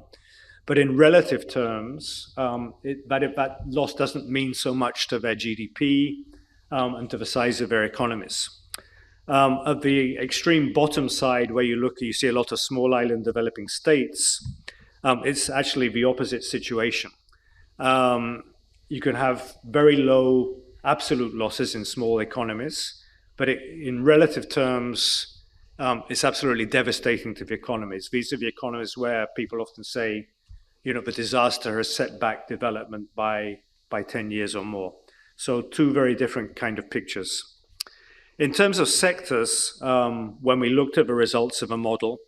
But in relative terms, that loss doesn't mean so much to their GDP and to the size of their economies. At the extreme bottom side, where you see a lot of small island developing states, it's actually the opposite situation. You can have very low absolute losses in small economies, but in relative terms, it's absolutely devastating to the economies. These are the economies where people often say, the disaster has set back development by 10 years or more. So two very different kind of pictures. In terms of sectors, when we looked at the results of a model,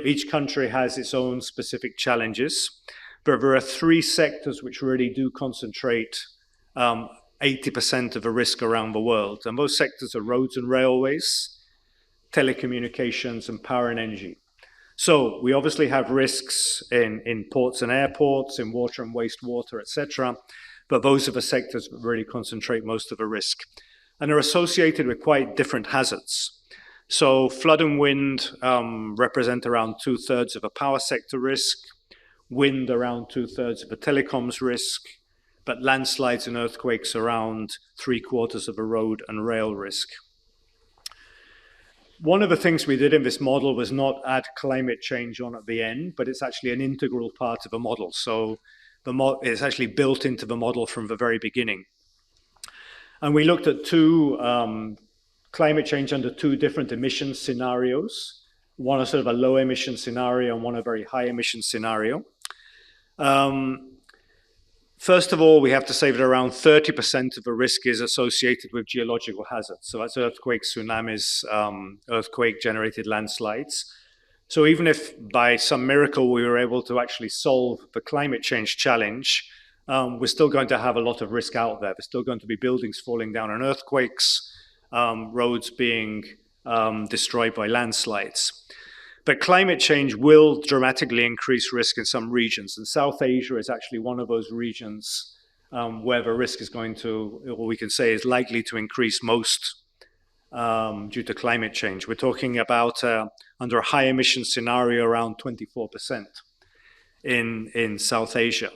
each country has its own specific challenges, but there are three sectors which really do concentrate 80% of the risk around the world. And those sectors are roads and railways, telecommunications, and power and energy. So we obviously have risks in ports and airports, in water and wastewater, etc. But those are the sectors that really concentrate most of the risk. And are associated with quite different hazards. So flood and wind represent around 2/3 of the power sector risk, wind around 2/3 of the telecoms risk, but landslides and earthquakes around 3/4 of the road and rail risk. One of the things we did in this model was not add climate change on at the end, but it's actually an integral part of the model. So it's actually built into the model from the very beginning. And we looked at climate change under two different emission scenarios. One is sort of a low emission scenario and one a very high emission scenario. First of all, we have to say that around 30% of the risk is associated with geological hazards. So that's earthquakes, tsunamis, earthquake-generated landslides. So even if by some miracle we were able to actually solve the climate change challenge, we're still going to have a lot of risk out there. There's still going to be buildings falling down in earthquakes, roads being destroyed by landslides. But climate change will dramatically increase risk in some regions. And South Asia is actually one of those regions where the risk is going to, or we can say is likely to increase most due to climate change. We're talking about, under a high emission scenario, around 24% in South Asia.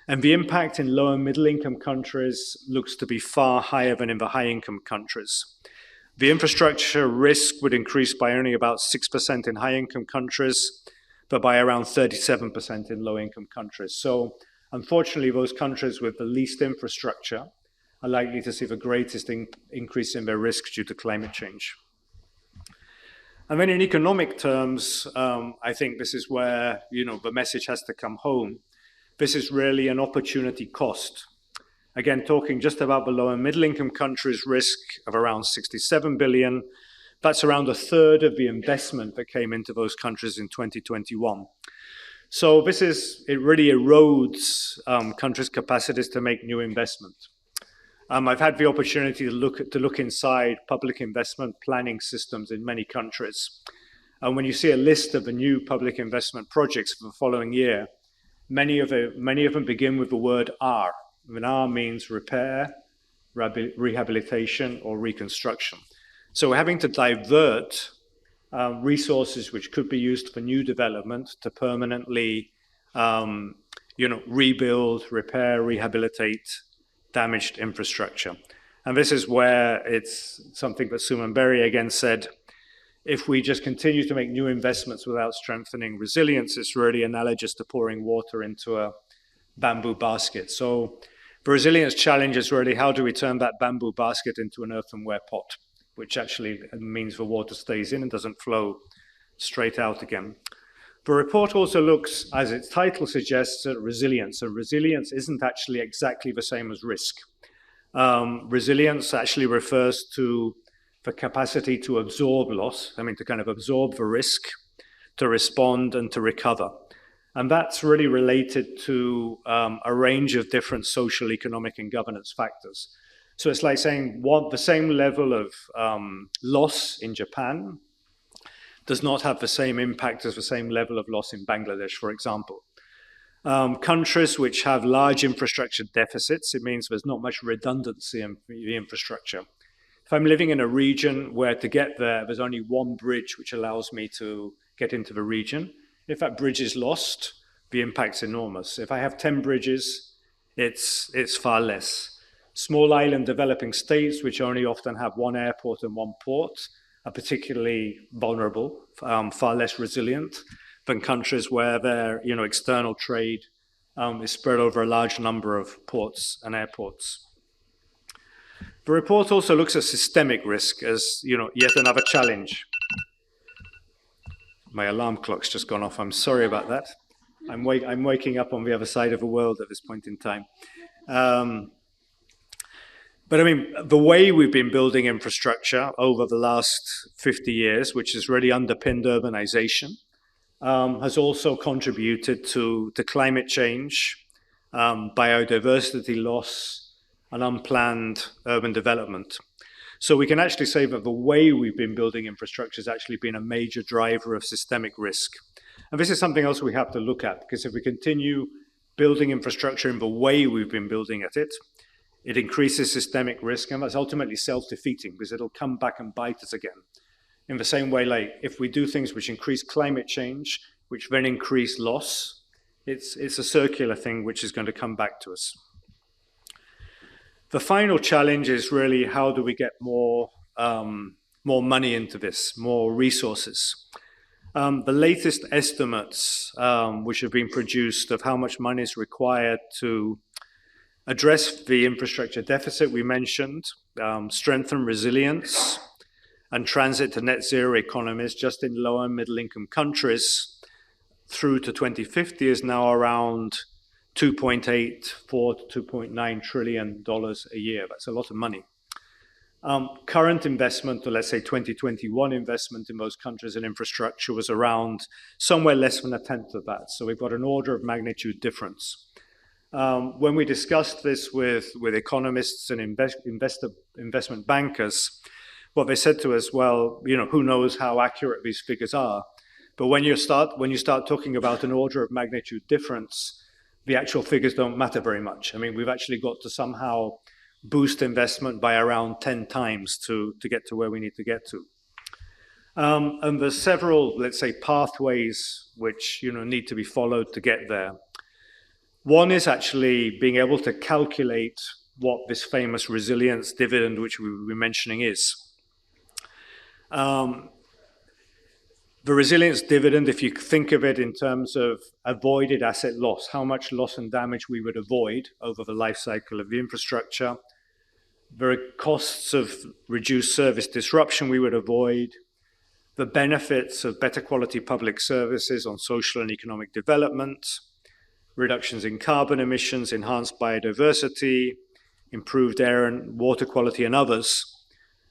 And the impact in low and middle income countries looks to be far higher than in the high income countries. The infrastructure risk would increase by only about 6% in high income countries, but by around 37% in low income countries. So unfortunately, those countries with the least infrastructure are likely to see the greatest increase in their risk due to climate change. And then in economic terms, I think this is where the message has to come home. This is really an opportunity cost. Again, talking just about the low and middle income countries' risk of around 67 billion, that's around 1/3 of the investment that came into those countries in 2021. So it really erodes countries' capacities to make new investment. I've had the opportunity to look inside public investment planning systems in many countries. And when you see a list of the new public investment projects for the following year, many of them begin with the word R. And R means repair, rehabilitation, or reconstruction. So we're having to divert resources which could be used for new development to permanently, rebuild, repair, rehabilitate damaged infrastructure. And this is where it's something that Suman Berry again said, if we just continue to make new investments without strengthening resilience, it's really analogous to pouring water into a bamboo basket. So the resilience challenge is really how do we turn that bamboo basket into an earthenware pot, which actually means the water stays in and doesn't flow straight out again. The report also looks, as its title suggests, at resilience. And resilience isn't actually exactly the same as risk. Resilience actually refers to the capacity to absorb loss, to kind of absorb the risk, to respond and to recover. And that's really related to a range of different social, economic, and governance factors. So it's like saying the same level of loss in Japan does not have the same impact as the same level of loss in Bangladesh, for example. Countries which have large infrastructure deficits, it means there's not much redundancy in the infrastructure. If I'm living in a region where to get there, there's only one bridge which allows me to get into the region, if that bridge is lost, the impact's enormous. If I have 10 bridges, it's far less. Small island developing states, which only often have one airport and one port, are particularly vulnerable, far less resilient than countries where their external trade is spread over a large number of ports and airports. The report also looks at systemic risk as yet another challenge. My alarm clock's just gone off. I'm sorry about that. I'm waking up on the other side of the world at this point in time. But I mean, the way we've been building infrastructure over the last 50 years, which has really underpinned urbanization, has also contributed to climate change, biodiversity loss, and unplanned urban development. So we can actually say that the way we've been building infrastructure has actually been a major driver of systemic risk. And this is something else we have to look at, because if we continue building infrastructure in the way we've been building at it, it increases systemic risk, and that's ultimately self-defeating, because it'll come back and bite us again. In the same way, like if we do things which increase climate change, which then increase loss, it's a circular thing which is going to come back to us. The final challenge is really how do we get more money into this, more resources. The latest estimates which have been produced of how much money is required to address the infrastructure deficit we mentioned, strengthen resilience, and transit to net zero economies just in low and middle income countries through to 2050 is now around $2.84 to $2.9 trillion a year. That's a lot of money. Current investment, or let's say 2021 investment in most countries in infrastructure was around somewhere less than a tenth of that. So we've got an order of magnitude difference. When we discussed this with economists and investment bankers, what they said to us, well, who knows how accurate these figures are? But when you start talking about an order of magnitude difference, the actual figures don't matter very much. I mean, we've actually got to somehow boost investment by around 10 times to get to where we need to get to. And there's several, let's say, pathways which need to be followed to get there. One is actually being able to calculate what this famous resilience dividend, which we were mentioning, is. The resilience dividend, if you think of it in terms of avoided asset loss, how much loss and damage we would avoid over the life cycle of the infrastructure, the costs of reduced service disruption we would avoid, the benefits of better quality public services on social and economic development, reductions in carbon emissions, enhanced biodiversity, improved air and water quality, and others.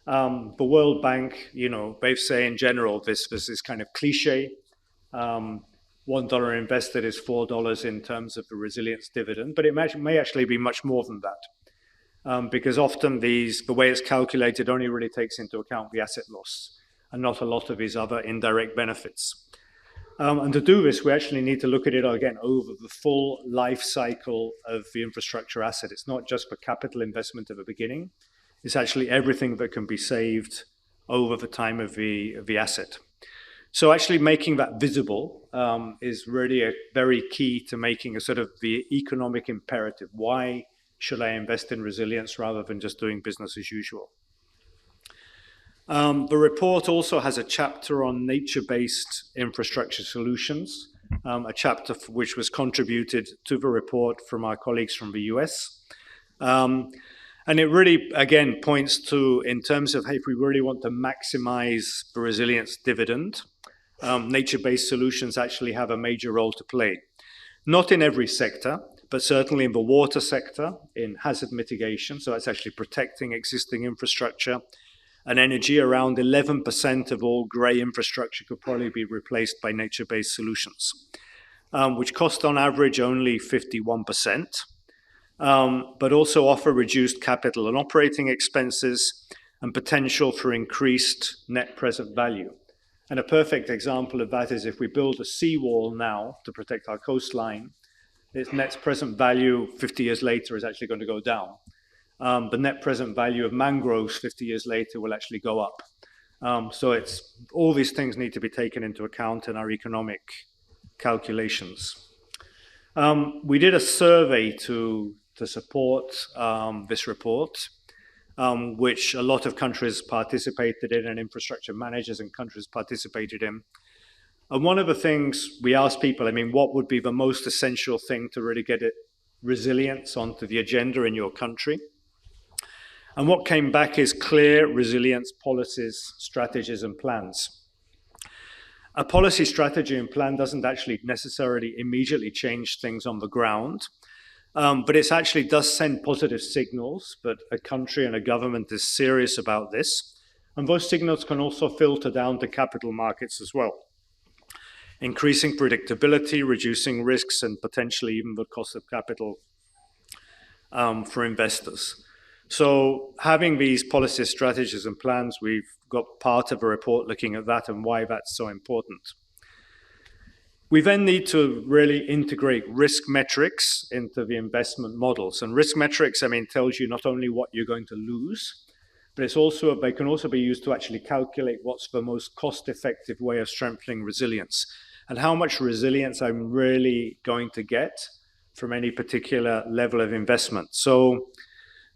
The World Bank, they say in general, this is kind of cliche. $1 invested is $4 in terms of the resilience dividend, but it may actually be much more than that. Because often the way it's calculated only really takes into account the asset loss and not a lot of these other indirect benefits. And to do this, we actually need to look at it again over the full life cycle of the infrastructure asset. It's not just for capital investment at the beginning. It's actually everything that can be saved over the time of the asset. So actually making that visible is really a very key to making a sort of the economic imperative. Why should I invest in resilience rather than just doing business as usual? The report also has a chapter on nature-based infrastructure solutions, a chapter which was contributed to the report from our colleagues from the US. And it really, again, points to, in terms of, hey, if we really want to maximize the resilience dividend, nature-based solutions actually have a major role to play. Not in every sector, but certainly in the water sector, in hazard mitigation, so that's actually protecting existing infrastructure, and energy. Around 11% of all grey infrastructure could probably be replaced by nature-based solutions, which cost on average only 51%. But also offer reduced capital and operating expenses and potential for increased net present value. And a perfect example of that is if we build a seawall now to protect our coastline, its net present value 50 years later is actually going to go down. the net present value of mangroves 50 years later will actually go up. So all these things need to be taken into account in our economic calculations. We did a survey to support this report, which a lot of countries participated in, and infrastructure managers and countries participated in. And one of the things we asked people, what would be the most essential thing to really get resilience onto the agenda in your country? And what came back is clear resilience policies, strategies, and plans. A policy strategy and plan doesn't actually necessarily immediately change things on the ground, but it actually does send positive signals that a country and a government is serious about this. And those signals can also filter down to capital markets as well, increasing predictability, reducing risks, and potentially even the cost of capital for investors. So having these policy strategies and plans, we've got part of a report looking at that and why that's so important. We then need to really integrate risk metrics into the investment models. And risk metrics, tells you not only what you're going to lose, but they can also be used to actually calculate what's the most cost-effective way of strengthening resilience and how much resilience I'm really going to get from any particular level of investment. So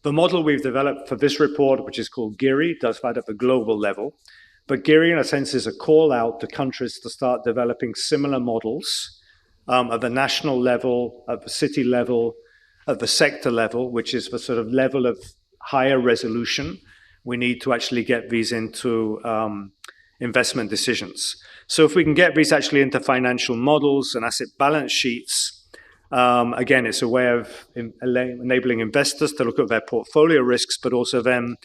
the model we've developed for this report, which is called GIRI, does that at the global level. But GIRI, in a sense, is a call out to countries to start developing similar models at the national level, at the city level, at the sector level, which is the sort of level of higher resolution we need to actually get these into investment decisions. So if we can get these actually into financial models and asset balance sheets, again, it's a way of enabling investors to look at their portfolio risks, but also then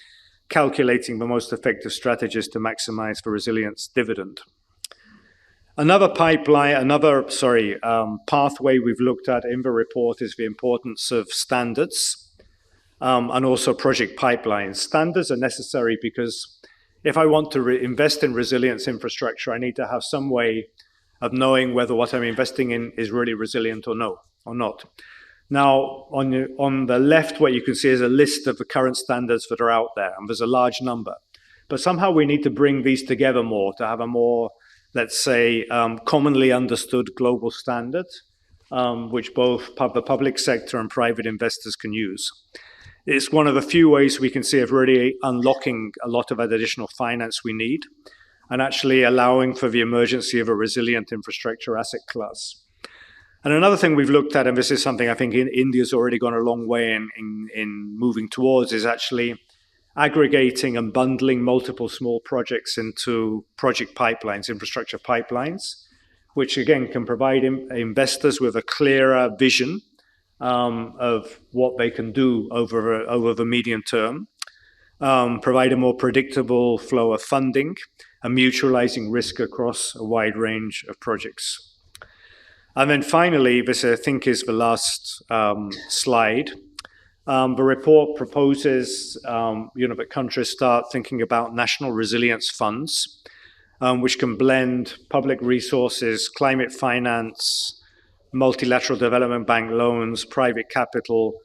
calculating the most effective strategies to maximize the resilience dividend. Another pathway we've looked at in the report is the importance of standards and also project pipelines. Standards are necessary because if I want to invest in resilience infrastructure, I need to have some way of knowing whether what I'm investing in is really resilient or not. Now, on the left, what you can see is a list of the current standards that are out there, and there's a large number. But somehow we need to bring these together more to have a more, let's say, commonly understood global standard, which both the public sector and private investors can use. It's one of the few ways we can see of really unlocking a lot of that additional finance we need and actually allowing for the emergency of a resilient infrastructure asset class. And another thing we've looked at, and this is something I think India's already gone a long way in moving towards, is actually aggregating and bundling multiple small projects into project pipelines, infrastructure pipelines, which again can provide investors with a clearer vision of what they can do over the medium term, provide a more predictable flow of funding, and mutualizing risk across a wide range of projects. And then finally, this I think is the last slide. The report proposes that countries start thinking about national resilience funds, which can blend public resources, climate finance, multilateral development bank loans, private capital,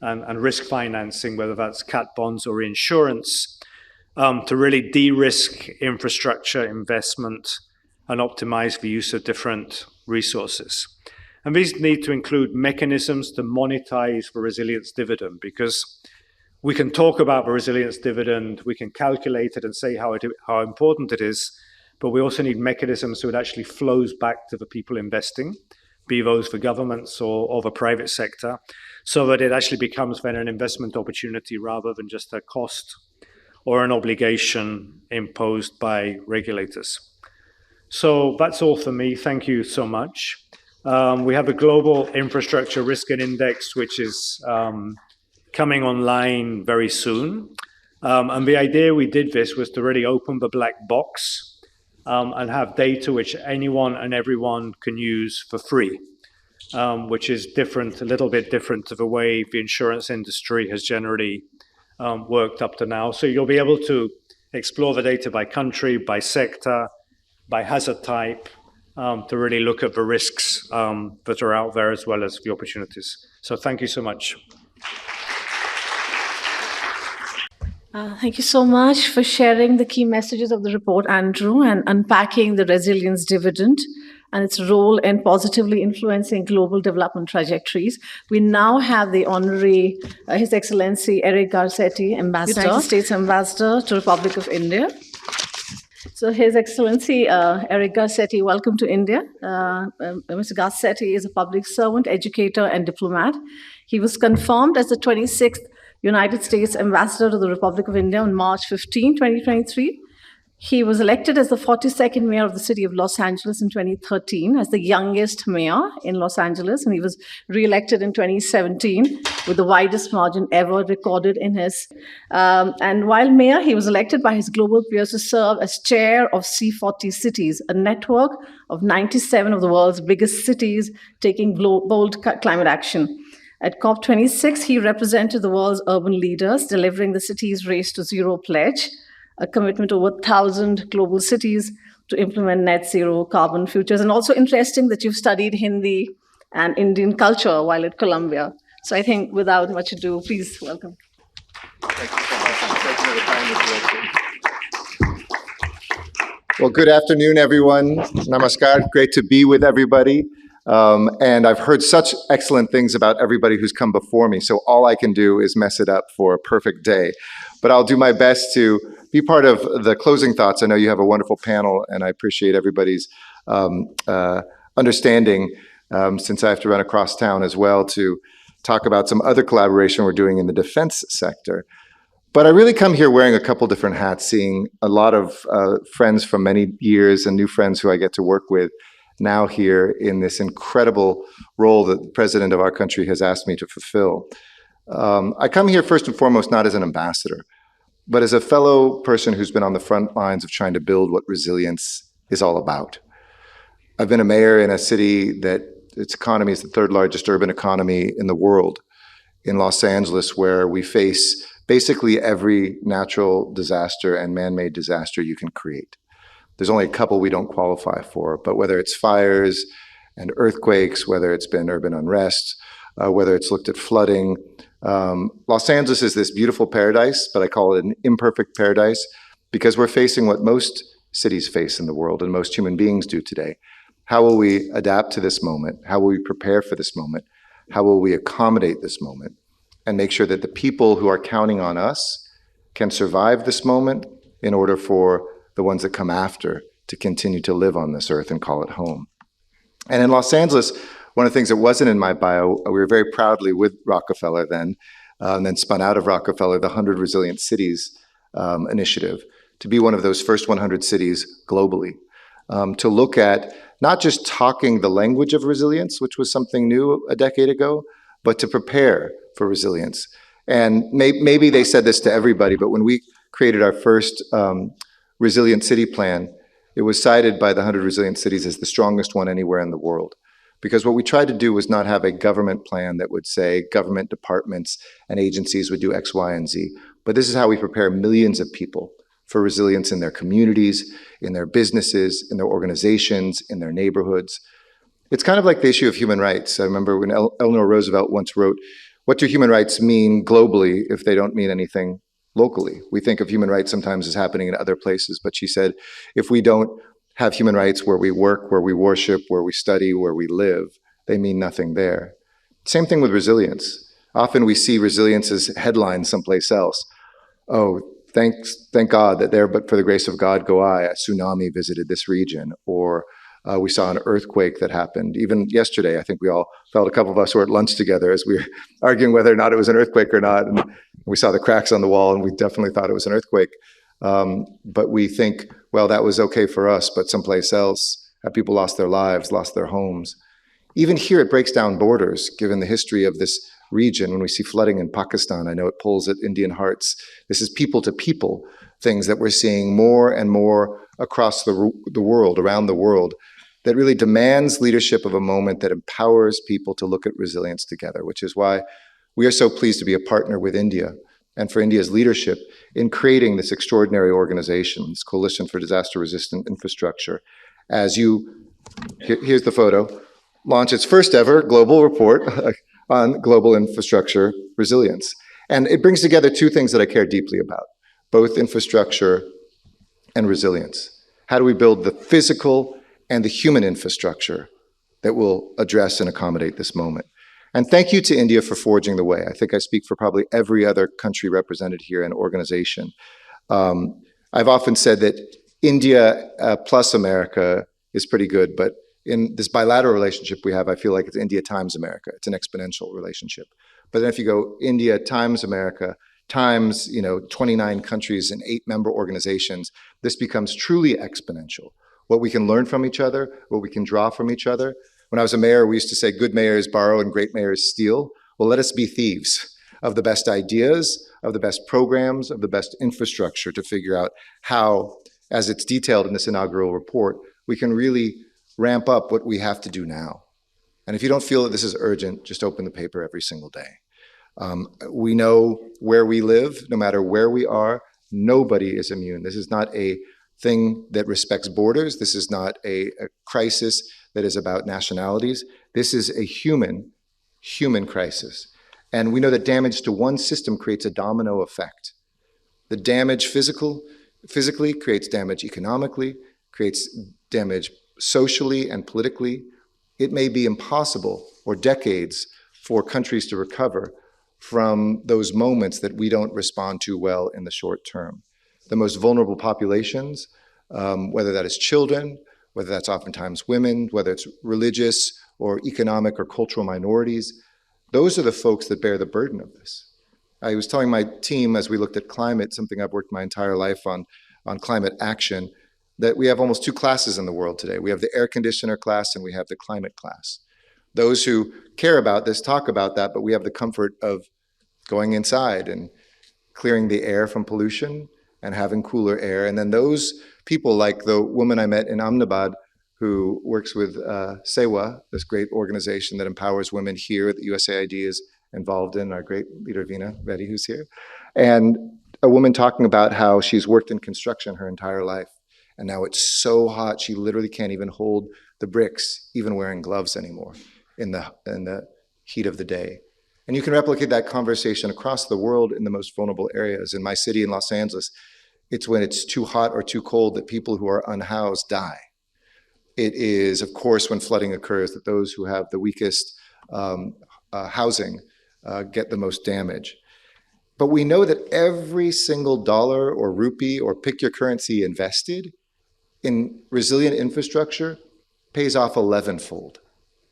and risk financing, whether that's cat bonds or insurance, to really de-risk infrastructure investment and optimize the use of different resources. And these need to include mechanisms to monetize the resilience dividend, because we can talk about the resilience dividend, we can calculate it and say how important it is, but we also need mechanisms so it actually flows back to the people investing, be those the governments or the private sector, so that it actually becomes then an investment opportunity rather than just a cost or an obligation imposed by regulators. So that's all for me. Thank you so much. We have a global infrastructure risk and index, which is coming online very soon. And the idea we did this was to really open the black box and have data which anyone and everyone can use for free, which is different, a little bit different to the way the insurance industry has generally worked up to now. So you'll be able to explore the data by country, by sector, by hazard type, to really look at the risks that are out there as well as the opportunities. So thank you so much. Thank you so much for sharing the key messages of the report, Andrew, and unpacking the resilience dividend and its role in positively influencing global development trajectories. We now have the Honorary His Excellency Eric Garcetti, Ambassador, United States Ambassador to Republic of India. So, His Excellency Eric Garcetti, welcome to India. Mr. Garcetti is a public servant, educator, and diplomat. He was confirmed as the 26th United States Ambassador to the Republic of India on March 15, 2023. He was elected as the 42nd mayor of the city of Los Angeles in 2013 as the youngest mayor in Los Angeles, and he was re-elected in 2017 with the widest margin ever recorded in his. And while mayor, he was elected by his global peers to serve as chair of C40 Cities, a network of 97 of the world's biggest cities taking bold climate action. At COP26, he represented the world's urban leaders, delivering the city's Race to Zero pledge, a commitment to over 1,000 global cities to implement net zero carbon futures. And also interesting that you've studied Hindi and Indian culture while at Columbia. So I think without much ado, please welcome. Thank you so much. Thank you for the kind introduction. Well, good afternoon, everyone. Namaskar. Great to be with everybody. And I've heard such excellent things about everybody who's come before me, so all I can do is mess it up for a perfect day. But I'll do my best to be part of the closing thoughts. I know you have a wonderful panel, and I appreciate everybody's understanding, since I have to run across town as well to talk about some other collaboration we're doing in the defense sector. But I really come here wearing a couple different hats, seeing a lot of friends from many years and new friends who I get to work with now here in this incredible role that the president of our country has asked me to fulfill. I come here first and foremost not as an ambassador, but as a fellow person who's been on the front lines of trying to build what resilience is all about. I've been a mayor in a city that its economy is the third largest urban economy in the world, in Los Angeles, where we face basically every natural disaster and man-made disaster you can create. There's only a couple we don't qualify for, but whether it's fires and earthquakes, whether it's been urban unrest, whether it's looked at flooding, Los Angeles is this beautiful paradise, but I call it an imperfect paradise because we're facing what most cities face in the world and most human beings do today. How will we adapt to this moment? How will we prepare for this moment? How will we accommodate this moment and make sure that the people who are counting on us can survive this moment in order for the ones that come after to continue to live on this earth and call it home? And in Los Angeles, one of the things that wasn't in my bio, we were very proudly with Rockefeller then, and then spun out of Rockefeller, the 100 Resilient Cities initiative, to be one of those first 100 cities globally, to look at not just talking the language of resilience, which was something new a decade ago, but to prepare for resilience. And maybe they said this to everybody, but when we created our first Resilient City Plan, it was cited by the 100 Resilient Cities as the strongest one anywhere in the world. Because what we tried to do was not have a government plan that would say government departments and agencies would do X, Y, and Z. But this is how we prepare millions of people for resilience in their communities, in their businesses, in their organizations, in their neighborhoods. It's kind of like the issue of human rights. I remember when Eleanor Roosevelt once wrote, "What do human rights mean globally if they don't mean anything locally?" We think of human rights sometimes as happening in other places, but she said, if we don't have human rights where we work, where we worship, where we study, where we live, they mean nothing there. Same thing with resilience. Often we see resilience as headlines someplace else. Oh, thank God that there, but for the grace of God go I, a tsunami visited this region, or we saw an earthquake that happened. Even yesterday, I think we all felt, a couple of us were at lunch together as we were arguing whether or not it was an earthquake or not, and we saw the cracks on the wall, and we definitely thought it was an earthquake. But we think, well, that was okay for us, but someplace else, people lost their lives, lost their homes. Even here, it breaks down borders, given the history of this region. When we see flooding in Pakistan, I know it pulls at Indian hearts. This is people-to-people things that we're seeing more and more across the world, around the world, that really demands leadership of a moment that empowers people to look at resilience together, which is why we are so pleased to be a partner with India and for India's leadership in creating this extraordinary organization, this Coalition for Disaster-Resistant Infrastructure. As here's the photo, launch its first ever global report on global infrastructure resilience. And it brings together two things that I care deeply about. both infrastructure and resilience? How do we build the physical and the human infrastructure that will address and accommodate this moment? And thank you to India for forging the way. I think I speak for probably every other country represented here and organization. I've often said that India plus America is pretty good, but in this bilateral relationship we have, I feel like it's India times America. It's an exponential relationship. But then if you go India times America times 29 countries and 8 member organizations, this becomes truly exponential. What we can learn from each other, what we can draw from each other. When I was a mayor, we used to say good mayors borrow and great mayors steal. Well, let us be thieves of the best ideas, of the best programs, of the best infrastructure to figure out how, as it's detailed in this inaugural report, we can really ramp up what we have to do now. And if you don't feel that this is urgent, just open the paper every single day. We know where we live, no matter where we are, nobody is immune. This is not a thing that respects borders. This is not a crisis that is about nationalities. This is a human crisis. And we know that damage to one system creates a domino effect. The damage physically creates damage economically, creates damage socially and politically. It may be impossible or decades for countries to recover from those moments that we don't respond to well in the short term. The most vulnerable populations, whether that is children, whether that's oftentimes women, whether it's religious or economic or cultural minorities, those are the folks that bear the burden of this. I was telling my team as we looked at climate, something I've worked my entire life on climate action, that we have almost 2 classes in the world today. We have the air conditioner class and we have the climate class. Those who care about this talk about that, but we have the comfort of going inside and clearing the air from pollution and having cooler air. And then those people, like the woman I met in Ahmedabad who works with SEWA, this great organization that empowers women here that USAID is involved in, our great leader Veena Reddy, who's here, and a woman talking about how she's worked in construction her entire life. And now it's so hot, she literally can't even hold the bricks, even wearing gloves anymore in the heat of the day. And you can replicate that conversation across the world in the most vulnerable areas. In my city, in Los Angeles, it's when it's too hot or too cold that people who are unhoused die. It is, of course, when flooding occurs that those who have the weakest housing get the most damage. But we know that every single dollar or rupee or pick your currency invested in resilient infrastructure pays off 11-fold.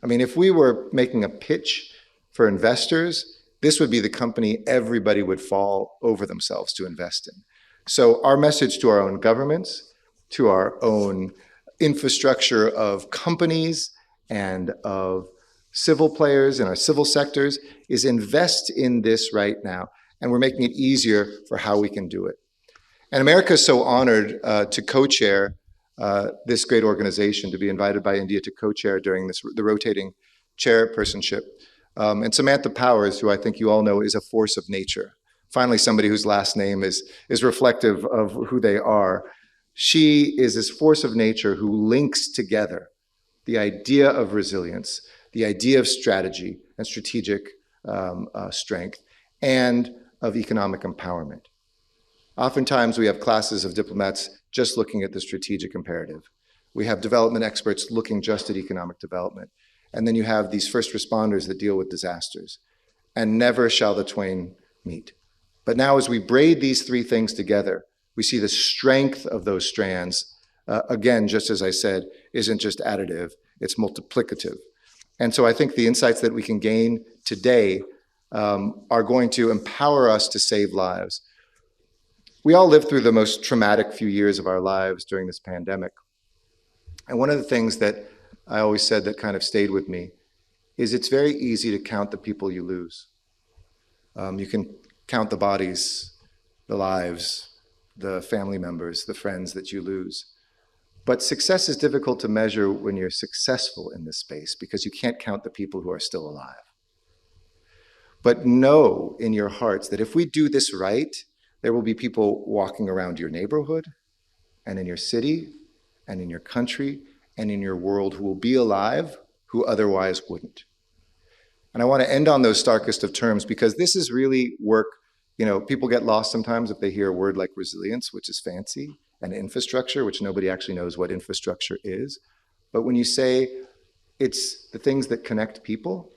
I mean, if we were making a pitch for investors, this would be the company everybody would fall over themselves to invest in. So our message to our own governments, to our own infrastructure of companies and of civil players in our civil sectors is invest in this right now. And we're making it easier for how we can do it. And America is so honored to co-chair this great organization, to be invited by India to co-chair during the rotating chairpersonship. And Samantha Powers, who I think you all know is a force of nature. Finally, somebody whose last name is reflective of who they are. She is this force of nature who links together the idea of resilience, the idea of strategy and strategic strength, and of economic empowerment. Oftentimes, we have classes of diplomats just looking at the strategic imperative. We have development experts looking just at economic development. And then you have these first responders that deal with disasters. And never shall the twain meet. But now as we braid these 3 things together, we see the strength of those strands, again, just as I said, isn't just additive, it's multiplicative. And so I think the insights that we can gain today are going to empower us to save lives. We all lived through the most traumatic few years of our lives during this pandemic. And one of the things that I always said that kind of stayed with me is it's very easy to count the people you lose. You can count the bodies, the lives, the family members, the friends that you lose. But success is difficult to measure when you're successful in this space because you can't count the people who are still alive. But know in your hearts that if we do this right, there will be people walking around your neighborhood and in your city and in your country and in your world who will be alive who otherwise wouldn't. And I want to end on those starkest of terms because this is really work People get lost sometimes if they hear a word like resilience, which is fancy, and infrastructure, which nobody actually knows what infrastructure is. But when you say it's the things that connect people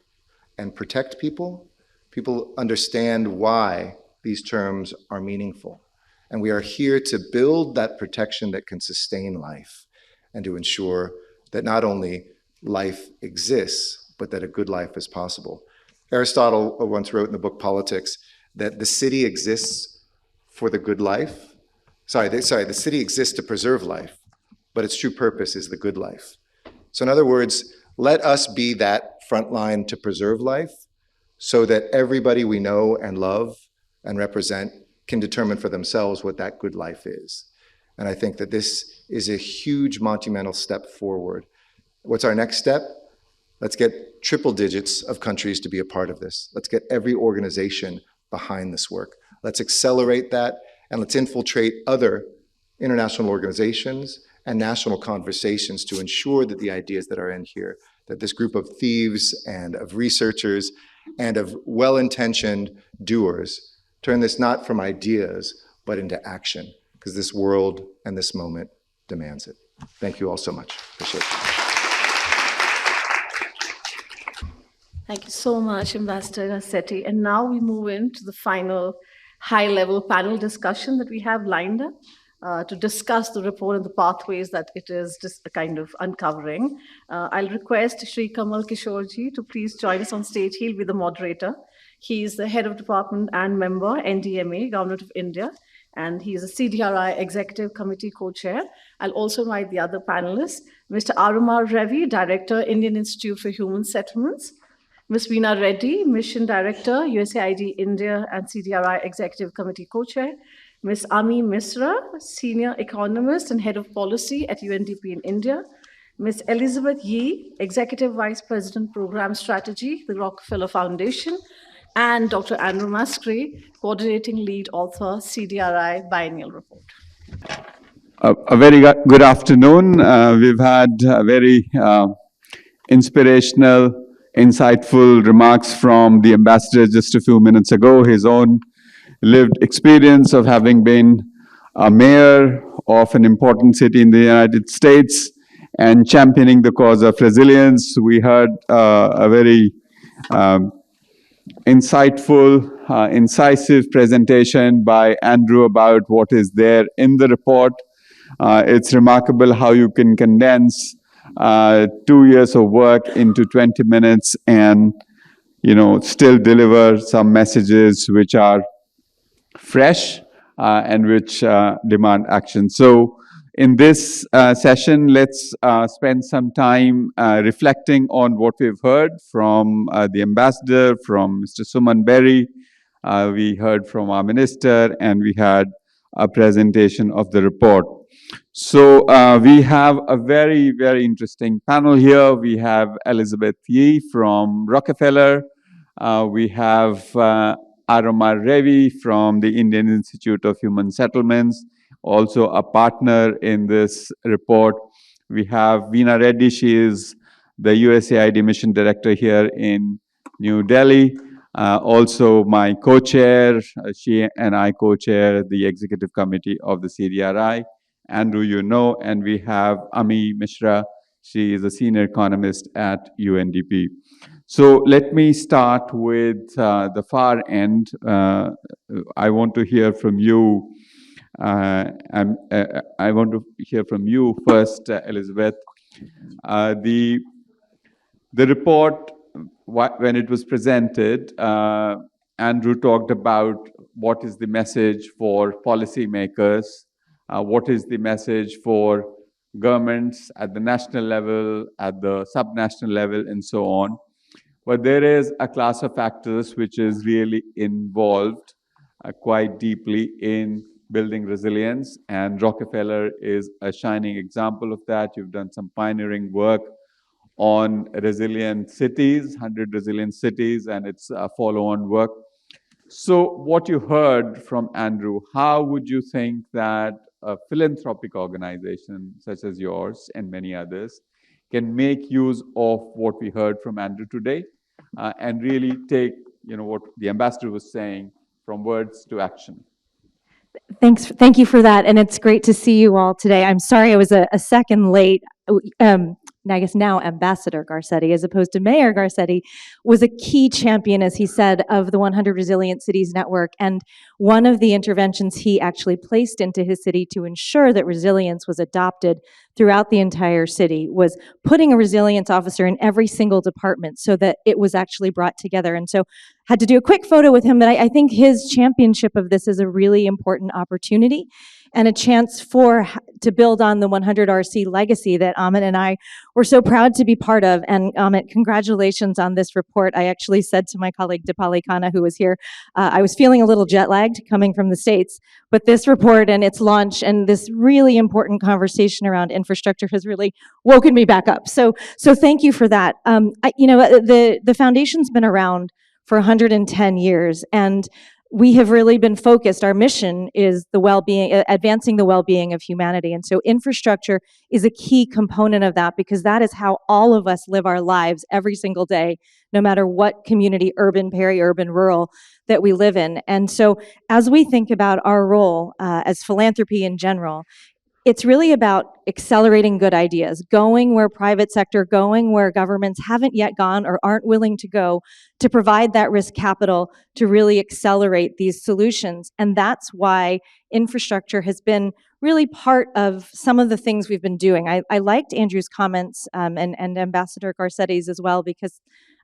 and protect people, people understand why these terms are meaningful. And we are here to build that protection that can sustain life and to ensure that not only life exists, but that a good life is possible. Aristotle once wrote in the book Politics that the city exists for the good life. The city exists to preserve life, but its true purpose is the good life. So in other words, let us be that front line to preserve life so that everybody we know and love and represent can determine for themselves what that good life is. And I think that this is a huge monumental step forward. What's our next step? Let's get triple digits of countries to be a part of this. Let's get every organization behind this work. Let's accelerate that, and let's infiltrate other international organizations and national conversations to ensure that the ideas that are in here, that this group of thieves and of researchers and of well-intentioned doers turn this not from ideas, but into action, because this world and this moment demands it. Thank you all so much. Appreciate it. Thank you so much, Ambassador Rassetti. And now we move into the final high-level panel discussion that we have lined up to discuss the report and the pathways that it is just kind of uncovering. I'll request Shri Kamal Kishorji to please join us on stage. He'll be the moderator. He is the head of department and member, NDMA, Government of India, and he is a CDRI Executive Committee co-chair. I'll also invite the other panelists, Mr. Arumar Ravi, Director, Indian Institute for Human Settlements, Ms. Veena Reddy, Mission Director, USAID India and CDRI Executive Committee Co-Chair, Ms. Ami Misra, Senior Economist and Head of Policy at UNDP in India, Ms. Elizabeth Yee, Executive Vice President, Program Strategy, the Rockefeller Foundation, and Dr. Andrew Mascray, Coordinating Lead Author, CDRI Biennial Report. A very good afternoon. We've had a very inspirational, insightful remarks from the ambassador just a few minutes ago, his own lived experience of having been a mayor of an important city in the United States and championing the cause of resilience. We heard a very insightful, incisive presentation by Andrew about what is there in the report. It's remarkable how you can condense 2 years of work into 20 minutes and, still deliver some messages which are fresh and which demand action. So in this session, let's spend some time reflecting on what we've heard from the ambassador, from Mr. Suman Berry. We heard from our minister, and we had a presentation of the report. So we have a very, very interesting panel here. We have Elizabeth Yee from Rockefeller. We have Arumar Ravi from the Indian Institute of Human Settlements, also a partner in this report. We have Veena Reddy. She is the USAID Mission Director here in New Delhi. Also my co-chair, she and I co-chair the Executive Committee of the CDRI. Andrew, and we have Ami Mishra. She is a senior economist at UNDP. So let me start with the far end. I want to hear from you. I want to hear from you first, Elizabeth. The report, when it was presented, Andrew talked about what is the message for policymakers, what is the message for governments at the national level, at the subnational level, and so on. But there is a class of actors which is really involved quite deeply in building resilience, and Rockefeller is a shining example of that. You've done some pioneering work on resilient cities, 100 resilient cities, and its follow-on work. So what you heard from Andrew, how would you think that a philanthropic organization such as yours and many others can make use of what we heard from Andrew today and really take, what the ambassador was saying, from words to action. Thank you for that, and it's great to see you all today. I'm sorry I was a second late. I guess now Ambassador Garcetti, as opposed to Mayor Garcetti, was a key champion, as he said, of the 100 Resilient Cities Network. And one of the interventions he actually placed into his city to ensure that resilience was adopted throughout the entire city was putting a resilience officer in every single department so that it was actually brought together. And so had to do a quick photo with him, but I think his championship of this is a really important opportunity and a chance to build on the 100 RC legacy that Amit and I were so proud to be part of. And Amit, congratulations on this report. I actually said to my colleague Dipali Khanna, who was here, I was feeling a little jet lagged coming from the States, but this report and its launch and this really important conversation around infrastructure has really woken me back up. So thank you for that. The foundation's been around for 110 years, and we have really been focused. Our mission is the well-being, advancing the well-being of humanity. And so infrastructure is a key component of that, because that is how all of us live our lives every single day, no matter what community, urban, peri-urban, rural, that we live in. And so as we think about our role as philanthropy in general, it's really about accelerating good ideas, going where private sector, going where governments haven't yet gone or aren't willing to go, to provide that risk capital to really accelerate these solutions. And that's why infrastructure has been really part of some of the things we've been doing. I liked Andrew's comments and Ambassador Garcetti's as well, because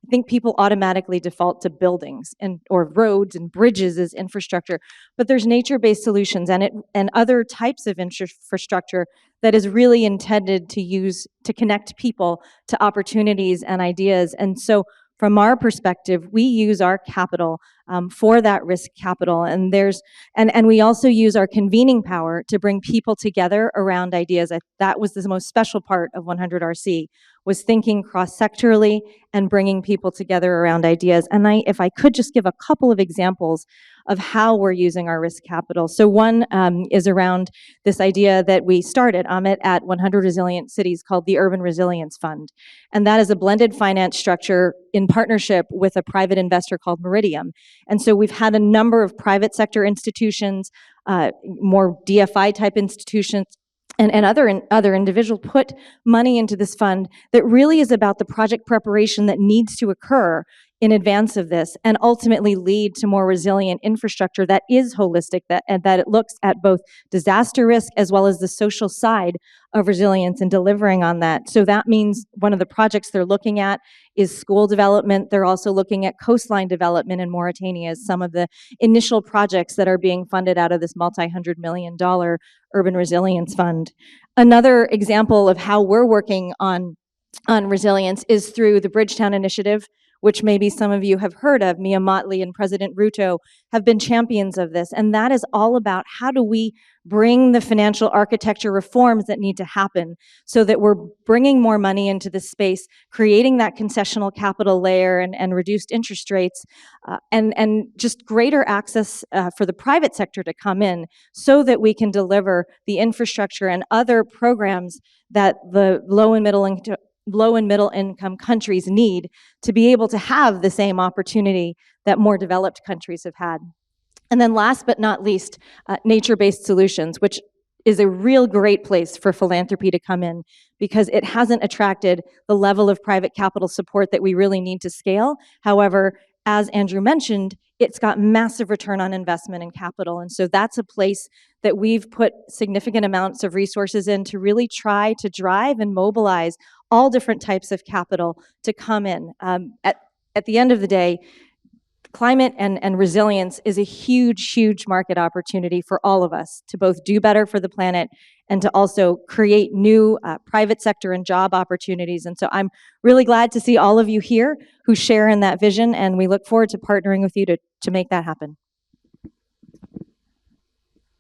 I think people automatically default to buildings or roads and bridges as infrastructure, but there's nature-based solutions and other types of infrastructure that is really intended to connect people to opportunities and ideas. And so from our perspective, we use our capital for that risk capital, and we also use our convening power to bring people together around ideas. That was the most special part of 100 RC, was thinking cross-sectorally and bringing people together around ideas. And if I could just give a couple of examples of how we're using our risk capital. So one is around this idea that we started, Amit, at 100 Resilient Cities, called the Urban Resilience Fund. And that is a blended finance structure in partnership with a private investor called Meridium. And so we've had a number of private sector institutions, more DFI type institutions, and other individuals put money into this fund that really is about the project preparation that needs to occur in advance of this, and ultimately lead to more resilient infrastructure that is holistic, that it looks at both disaster risk as well as the social side of resilience and delivering on that. So that means one of the projects they're looking at is school development. They're also looking at coastline development in Mauritania as some of the initial projects that are being funded out of this multi-$100 million Urban Resilience Fund. Another example of how we're working on resilience is through the Bridgetown Initiative, which maybe some of you have heard of. Mia Motley and President Ruto have been champions of this. And that is all about how do we bring the financial architecture reforms that need to happen so that we're bringing more money into the space, creating that concessional capital layer and reduced interest rates, and just greater access for the private sector to come in so that we can deliver the infrastructure and other programs that the low and middle income countries need to be able to have the same opportunity that more developed countries have had. And then last but not least, nature-based solutions, which is a real great place for philanthropy to come in, because it hasn't attracted the level of private capital support that we really need to scale. However, as Andrew mentioned, it's got massive return on investment and capital. And so that's a place that we've put significant amounts of resources in to really try to drive and mobilize all different types of capital to come in. At the end of the day, climate and resilience is a huge, huge market opportunity for all of us to both do better for the planet and to also create new private sector and job opportunities. And so I'm really glad to see all of you here who share in that vision, and we look forward to partnering with you to make that happen.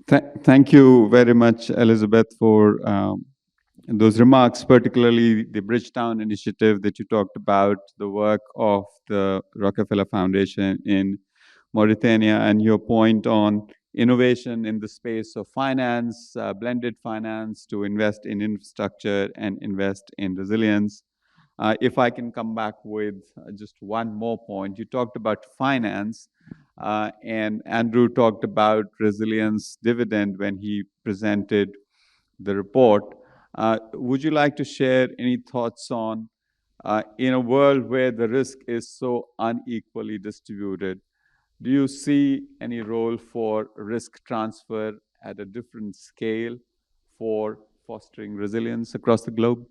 Thank you very much, Elizabeth, for those remarks, particularly the Bridgetown initiative that you talked about, the work of the Rockefeller Foundation in Mauritania, and your point on innovation in the space of finance, blended finance, to invest in infrastructure and invest in resilience. If I can come back with just one more point, you talked about finance. And Andrew talked about resilience dividend when he presented the report. Would you like to share any thoughts on, in a world where the risk is so unequally distributed, do you see any role for risk transfer at a different scale for fostering resilience across the globe?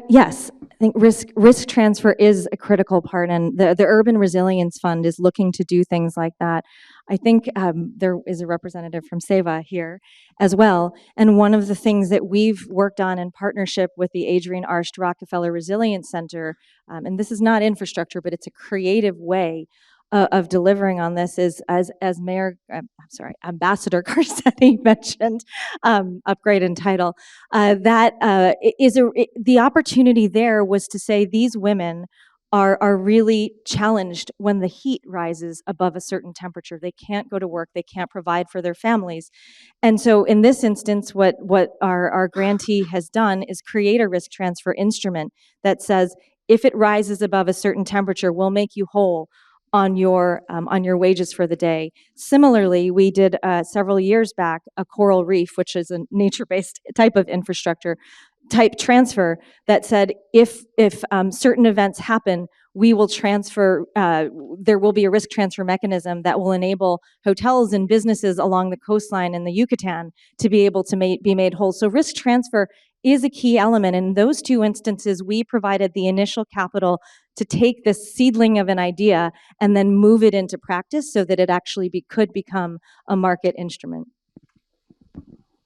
Yes, I think risk transfer is a critical part, and the Urban Resilience Fund is looking to do things like that. I think there is a representative from SEVA here as well, and one of the things that we've worked on in partnership with the Adrienne Arsht Rockefeller Resilience Center, and this is not infrastructure, but it's a creative way of delivering on this, is as Ambassador Garcetti mentioned, upgrade in title. The opportunity there was to say these women are really challenged when the heat rises above a certain temperature. They can't go to work, they can't provide for their families. And so in this instance, what our grantee has done is create a risk transfer instrument that says, if it rises above a certain temperature, we'll make you whole on your wages for the day. Similarly, we did several years back a coral reef, which is a nature-based type of infrastructure type transfer that said if certain events happen, we will transfer. There will be a risk transfer mechanism that will enable hotels and businesses along the coastline in the Yucatan to be able to be made whole. So risk transfer is a key element. In those two instances, we provided the initial capital to take this seedling of an idea and then move it into practice so that it actually could become a market instrument.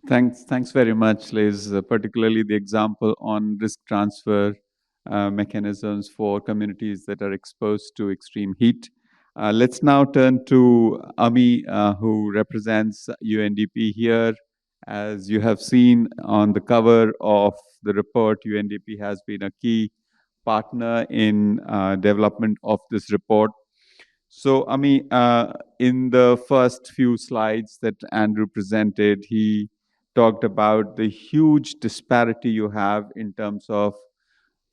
Thanks very much, Liz. Particularly the example on risk transfer mechanisms for communities that are exposed to extreme heat. Let's now turn to Ami, who represents UNDP here. As you have seen on the cover of the report, UNDP has been a key partner in development of this report. So, Ami, in the first few slides that Andrew presented, he talked about the huge disparity you have in terms of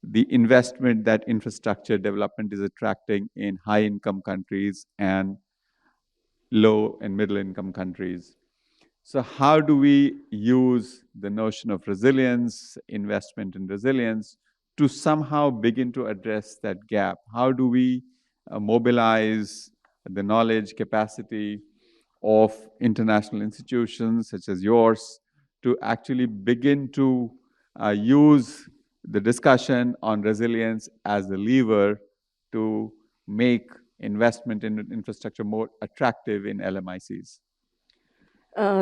the investment that infrastructure development is attracting in high-income countries and low and middle-income countries. So how do we use the notion of resilience, investment in resilience, to somehow begin to address that gap? How do we mobilize the knowledge capacity of international institutions such as yours to actually begin to use the discussion on resilience as a lever to make investment in infrastructure more attractive in LMICs?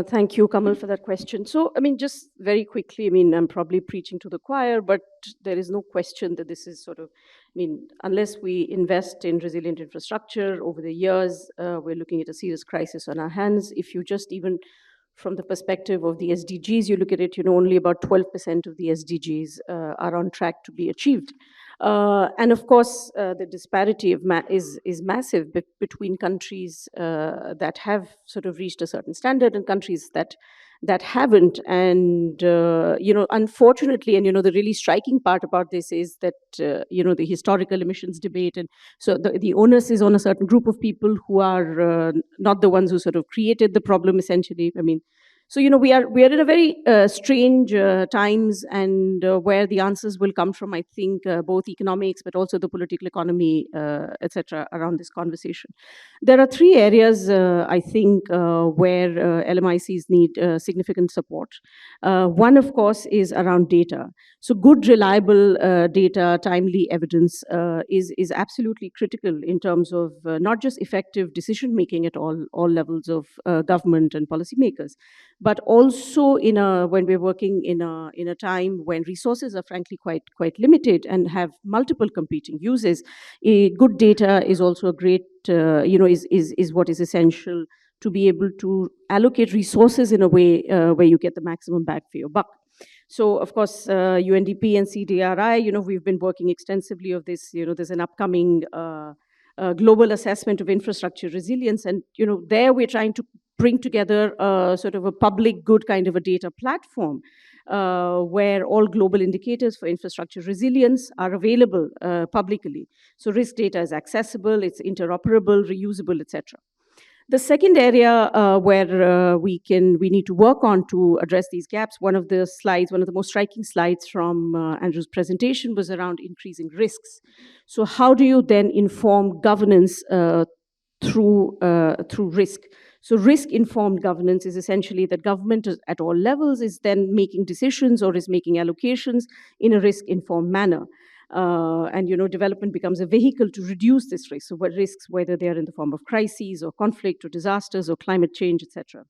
Thank you, Kamal, for that question. So, I mean, just very quickly, I mean, I'm probably preaching to the choir, but there is no question that this is sort of, I mean, unless we invest in resilient infrastructure over the years, we're looking at a serious crisis on our hands. If you just even from the perspective of the SDGs, you look at it, you know, only about 12% of the SDGs are on track to be achieved. And of course, the disparity is massive between countries that have sort of reached a certain standard and countries that haven't. And, you know, unfortunately, and, you know, the really striking part about this is that, you know, the historical emissions debate. And so the onus is on a certain group of people who are not the ones who sort of created the problem, essentially. I mean, so, you know, we are in a very strange times, and where the answers will come from, I think, both economics, but also the political economy, etc., around this conversation. There are three areas, I think, where LMICs need significant support. One, of course, is around data. So good, reliable data, timely evidence is absolutely critical in terms of not just effective decision-making at all levels of government and policymakers, but also when we're working in a time when resources are frankly quite limited and have multiple competing uses. Good data is also a great, you know, is what is essential to be able to allocate resources in a way where you get the maximum bang for your buck. So, of course, UNDP and CDRI, you know, we've been working extensively of this. You know, there's an upcoming global assessment of infrastructure resilience, and, you know, there we're trying to bring together sort of a public good kind of a data platform where all global indicators for infrastructure resilience are available publicly. So risk data is accessible, it's interoperable, reusable, etc. The second area where we need to work on to address these gaps, one of the most striking slides from Andrew's presentation was around increasing risks. So how do you then inform governance through risk? So risk-informed governance is essentially that government at all levels is then making decisions or is making allocations in a risk-informed manner. And development becomes a vehicle to reduce this risk. So what risks, whether they are in the form of crises or conflict or disasters or climate change, etc.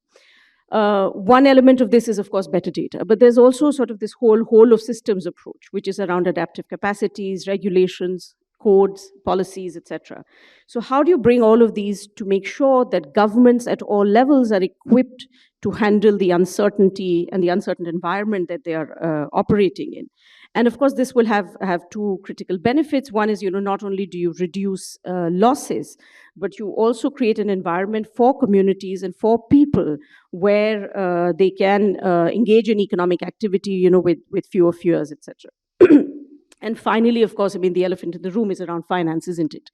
One element of this is, of course, better data, but there's also sort of this whole of systems approach, which is around adaptive capacities, regulations, codes, policies, etc. So how do you bring all of these to make sure that governments at all levels are equipped to handle the uncertainty and the uncertain environment that they are operating in? And of course, this will have two critical benefits. One is, not only do you reduce losses, but you also create an environment for communities and for people where they can engage in economic activity, with fewer fears, etc. And finally, of course, the elephant in the room is around finance, isn't it?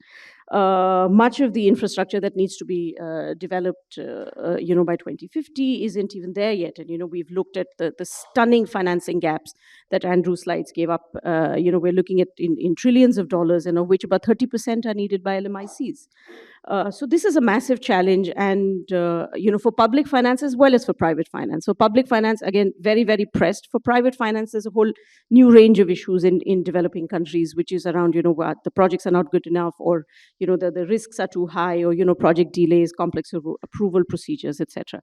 Much of the infrastructure that needs to be developed, by 2050 isn't even there yet. And, we've looked at the stunning financing gaps that Andrew's slides gave up. We're looking at in trillions of dollars, and of which about 30% are needed by LMICs. So this is a massive challenge, and for public finance as well as for private finance. So public finance, again, very, very pressed. For private finance, there's a whole new range of issues in developing countries, which is around, what the projects are not good enough, or the risks are too high, or project delays, complex approval procedures, etc.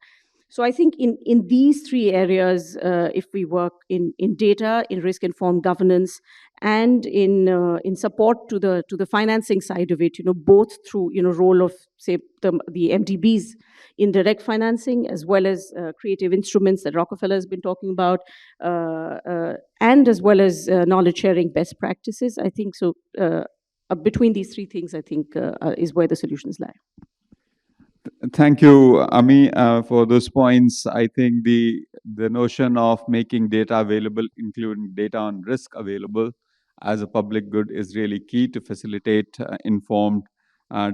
So I think in these three areas, if we work in data, in risk-informed governance, and in support to the financing side of it, both through role of, say, the MDBs in direct financing, as well as creative instruments that Rockefeller has been talking about, and as well as knowledge sharing best practices. I think so. Between these three things, I think is where the solutions lie. Thank you, Ami, for those points. I think the notion of making data available, including data on risk available as a public good, is really key to facilitate informed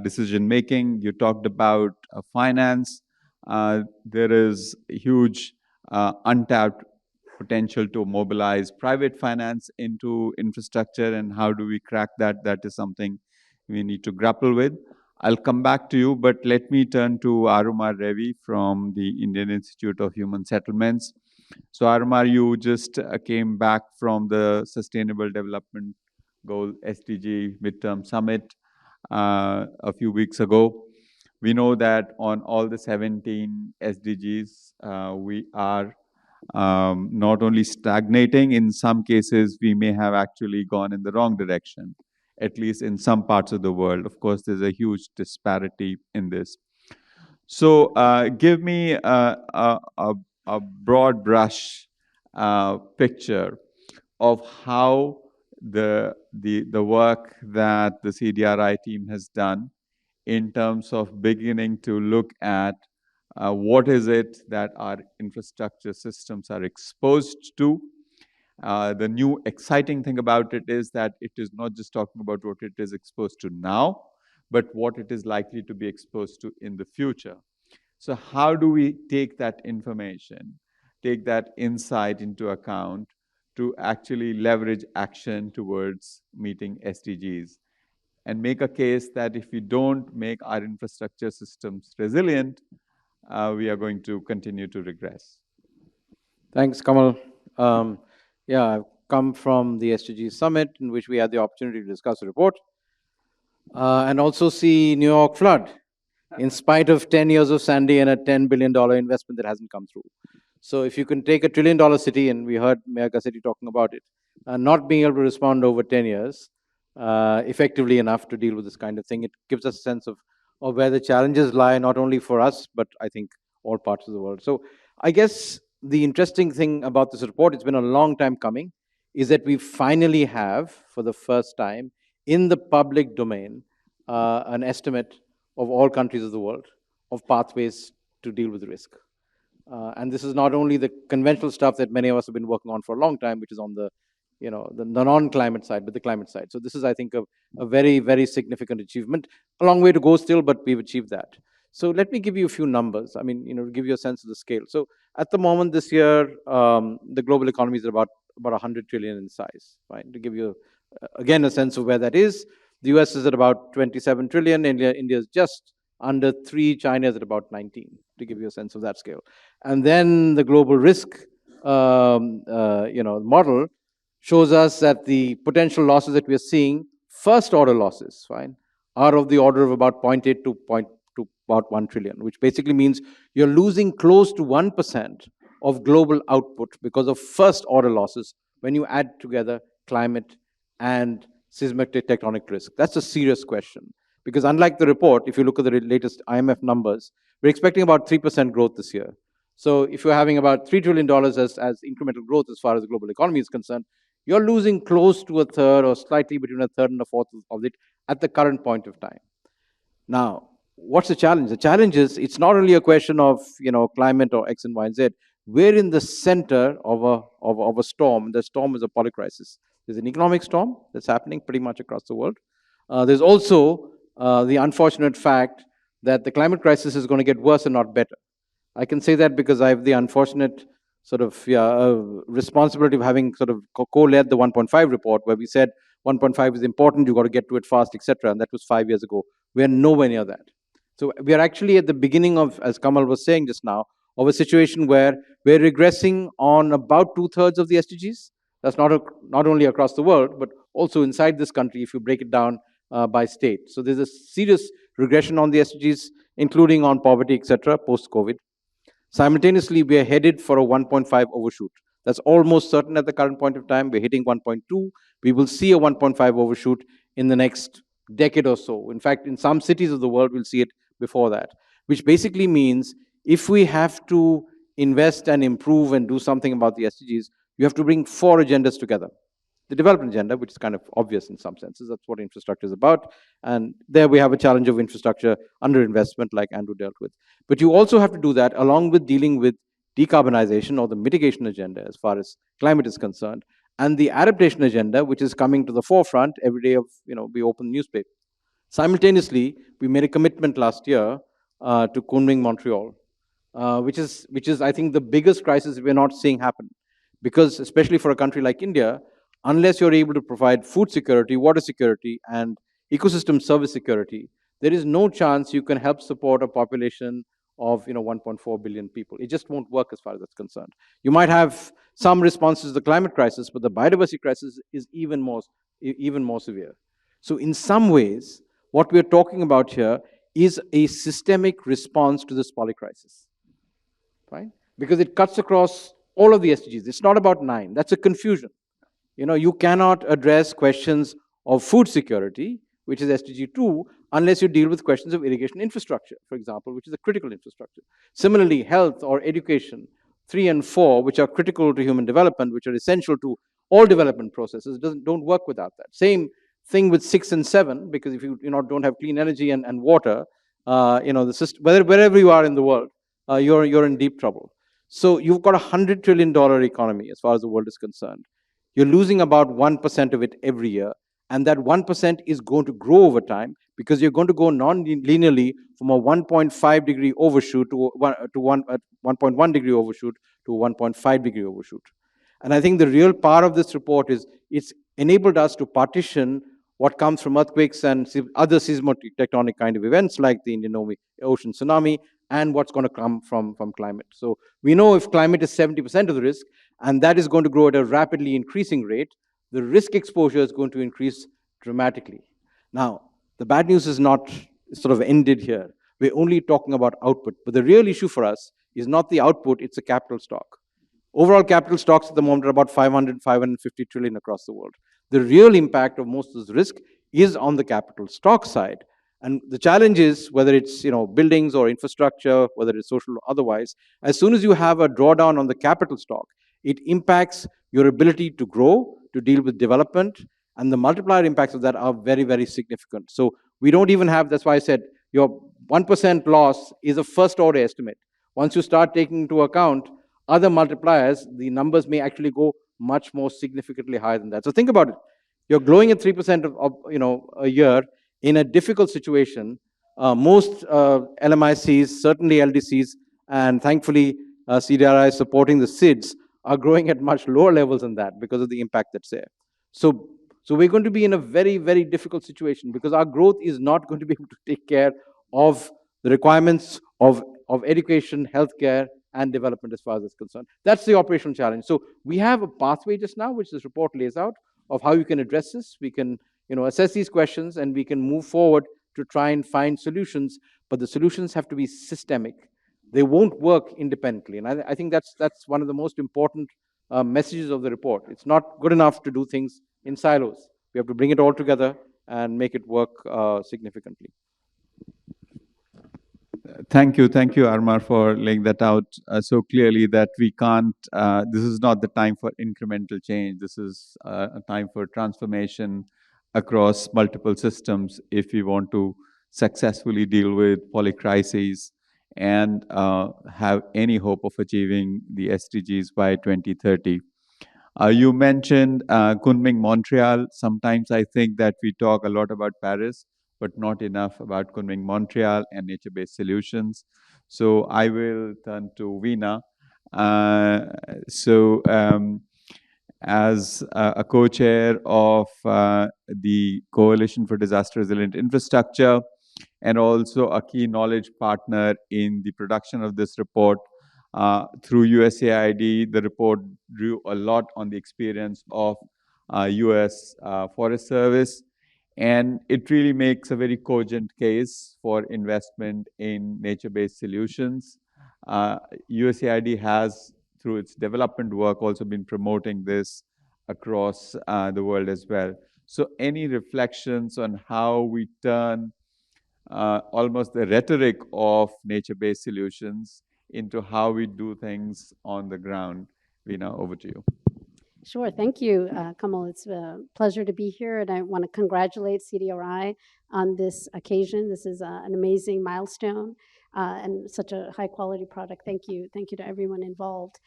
decision making. You talked about finance. There is huge untapped potential to mobilize private finance into infrastructure, and how do we crack that? That is something we need to grapple with. I'll come back to you, but let me turn to Arumar Revi from the Indian Institute of Human Settlements. So Arumar, you just came back from the Sustainable Development Goal SDG Midterm Summit a few weeks ago. We know that on all the 17 SDGs, we are not only stagnating, in some cases, we may have actually gone in the wrong direction, at least in some parts of the world. Of course, there's a huge disparity in this. So give me a broad brush picture of how the work that the CDRI team has done in terms of beginning to look at what is it that our infrastructure systems are exposed to. The new exciting thing about it is that it is not just talking about what it is exposed to now, but what it is likely to be exposed to in the future. So how do we take that information, take that insight into account to actually leverage action towards meeting SDGs, and make a case that if we don't make our infrastructure systems resilient, we are going to continue to regress? Thanks, Kamal. Yeah, I've come from the SDG Summit, in which we had the opportunity to discuss a report and also see New York flood, in spite of 10 years of Sandy and a $10 billion investment that hasn't come through. So if you can take a $1 trillion city, and we heard Mayor Gassetti talking about it, not being able to respond over 10 years effectively enough to deal with this kind of thing, it gives us a sense of where the challenges lie, not only for us, but I think all parts of the world. So I guess the interesting thing about this report, it's been a long time coming, is that we finally have, for the first time, in the public domain, an estimate of all countries of the world of pathways to deal with risk. And this is not only the conventional stuff that many of us have been working on for a long time, which is on the, the non-climate side, but the climate side. So this is, I think, a very, very significant achievement. A long way to go still, but we've achieved that. So let me give you a few numbers. I mean, to give you a sense of the scale. So at the moment this year, the global economy is about 100 trillion in size, right? To give you, again, a sense of where that is. The US is at about 27 trillion. India is just under 3. China is at about 19, to give you a sense of that scale. And then the global risk, model shows us that the potential losses that we are seeing, first order losses, fine, are of the order of about 0.8 to about 1 trillion, which basically means you're losing close to 1% of global output because of first order losses when you add together climate and seismic tectonic risk. That's a serious question. Because unlike the report, if you look at the latest IMF numbers, we're expecting about 3% growth this year. So if you're having about $3 trillion as incremental growth as far as the global economy is concerned, you're losing close to a third or slightly between a third and a fourth of it at the current point of time. Now, what's the challenge? The challenge is it's not only a question of climate or X and Y and Z. We're in the center of a storm. The storm is a polycrisis. There's an economic storm that's happening pretty much across the world. There's also the unfortunate fact that the climate crisis is going to get worse and not better. I can say that because I have the unfortunate sort of responsibility of having sort of co-led the 1.5 report, where we said 1.5 is important, you've got to get to it fast, etc. And that was 5 years ago. We're nowhere near that. So we are actually at the beginning of, as Kamal was saying just now, of a situation where we're regressing on about 2/3 of the SDGs. That's not only across the world, but also inside this country, if you break it down by state. So there's a serious regression on the SDGs, including on poverty, etc., post-COVID. Simultaneously, we are headed for a 1.5 overshoot. That's almost certain at the current point of time. We're hitting 1.2. We will see a 1.5 overshoot in the next decade or so. In fact, in some cities of the world, we'll see it before that, which basically means if we have to invest and improve and do something about the SDGs, you have to bring 4 agendas together. The development agenda, which is kind of obvious in some senses, that's what infrastructure is about. And there we have a challenge of infrastructure underinvestment, like Andrew dealt with. But you also have to do that along with dealing with decarbonization or the mitigation agenda as far as climate is concerned, and the adaptation agenda, which is coming to the forefront every day of, we open the newspaper. Simultaneously, we made a commitment last year to Kunming, Montreal, which is, I think, the biggest crisis we're not seeing happen. Because especially for a country like India, unless you're able to provide food security, water security, and ecosystem service security, there is no chance you can help support a population of 1.4 billion people. It just won't work as far as that's concerned. You might have some responses to the climate crisis, but the biodiversity crisis is even more severe. So in some ways, what we're talking about here is a systemic response to this polycrisis, right? Because it cuts across all of the SDGs. It's not about 9. That's a confusion. You cannot address questions of food security, which is SDG 2, unless you deal with questions of irrigation infrastructure, for example, which is a critical infrastructure. Similarly, health or education, 3 and 4, which are critical to human development, which are essential to all development processes, don't work without that. Same thing with 6 and 7, because if you don't have clean energy and water, the system, wherever you are in the world, you're in deep trouble. So you've got $100 trillion economy as far as the world is concerned. You're losing about 1% of it every year. And that 1% is going to grow over time because you're going to go non-linearly from a 1.5 degree overshoot to 1.1 degree overshoot to a 1.5 degree overshoot. And I think the real power of this report is it's enabled us to partition what comes from earthquakes and other seismotectonic kind of events like the Indian Ocean tsunami and what's going to come from climate. So we know if climate is 70% of the risk, and that is going to grow at a rapidly increasing rate, the risk exposure is going to increase dramatically. Now, the bad news is not sort of ended here. We're only talking about output. But the real issue for us is not the output, it's the capital stock. Overall capital stocks at the moment are about 550 trillion across the world. The real impact of most of this risk is on the capital stock side. And the challenge is, whether it's buildings or infrastructure, whether it's social or otherwise, as soon as you have a drawdown on the capital stock, it impacts your ability to grow, to deal with development, and the multiplier impacts of that are very, very significant. So we don't even have, that's why I said your 1% loss is a first order estimate. Once you start taking into account other multipliers, the numbers may actually go much more significantly higher than that. So think about it. You're growing at 3% a year in a difficult situation. Most LMICs, certainly LDCs, and thankfully CDRI supporting the SIDS are growing at much lower levels than that because of the impact that's there. So we're going to be in a very, very difficult situation because our growth is not going to be able to take care of the requirements of education, healthcare, and development as far as it's concerned. That's the operational challenge. So we have a pathway just now, which this report lays out, of how you can address this. We can assess these questions, and we can move forward to try and find solutions, but the solutions have to be systemic. They won't work independently, and I think that's one of the most important messages of the report. It's not good enough to do things in silos. We have to bring it all together and make it work significantly. Thank you, Armar, for laying that out so clearly that we can't, this is not the time for incremental change. This is a time for transformation across multiple systems if we want to successfully deal with polycrises and have any hope of achieving the SDGs by 2030. You mentioned Kunming, Montreal. Sometimes I think that we talk a lot about Paris, but not enough about Kunming, Montreal and nature-based solutions. So I will turn to Veena. As a co-chair of the Coalition for Disaster Resilient Infrastructure and also a key knowledge partner in the production of this report, through USAID, the report drew a lot on the experience of US Forest Service, and it really makes a very cogent case for investment in nature-based solutions. USAID has, through its development work, also been promoting this across the world as well. So any reflections on how we turn almost the rhetoric of nature-based solutions into how we do things on the ground? Veena, over to you. Sure, thank you, Kamal. It's a pleasure to be here, and I want to congratulate CDRI on this occasion. This is an amazing milestone and such a high-quality product. Thank you to everyone involved.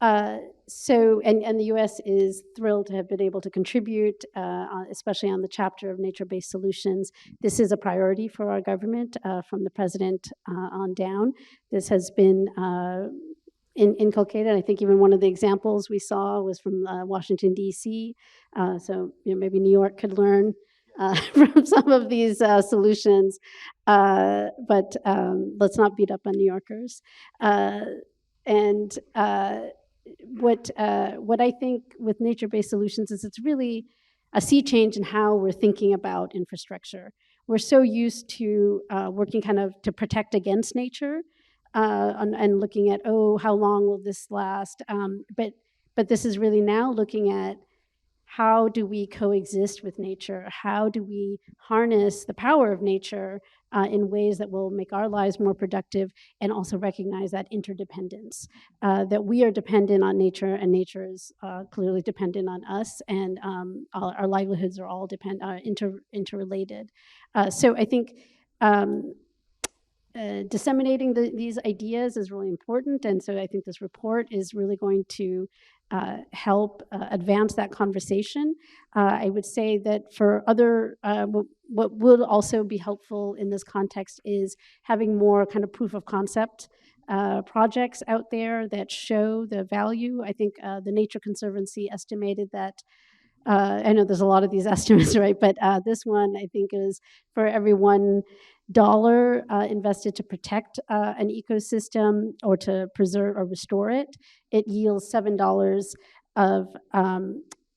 And the U.S. is thrilled to have been able to contribute, especially on the chapter of nature-based solutions. This is a priority for our government from the president on down. This has been inculcated. I think even one of the examples we saw was from Washington, D.C. So maybe New York could learn from some of these solutions, but let's not beat up on New Yorkers. What I think with nature-based solutions is it's really a sea change in how we're thinking about infrastructure. We're so used to working kind of to protect against nature and looking at, oh, how long will this last? But this is really now looking at how do we coexist with nature? How do we harness the power of nature in ways that will make our lives more productive, and also recognize that interdependence, that we are dependent on nature and nature is clearly dependent on us, and our livelihoods are all interrelated. So I think disseminating these ideas is really important, and so I think this report is really going to help advance that conversation. I would say that for other, what would also be helpful in this context is having more kind of proof of concept projects out there that show the value. I think the Nature Conservancy estimated that, I know there's a lot of these estimates, right? But this one, I think, is for every $1 invested to protect an ecosystem or to preserve or restore it, it yields $7 of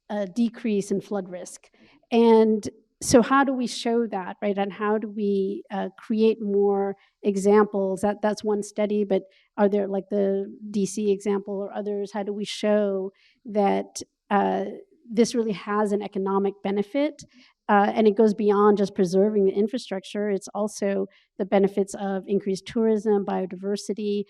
a decrease in flood risk. And so how do we show that, right? And how do we create more examples? That's one study, but are there, like the DC example or others, how do we show that this really has an economic benefit? And it goes beyond just preserving the infrastructure. It's also the benefits of increased tourism, biodiversity,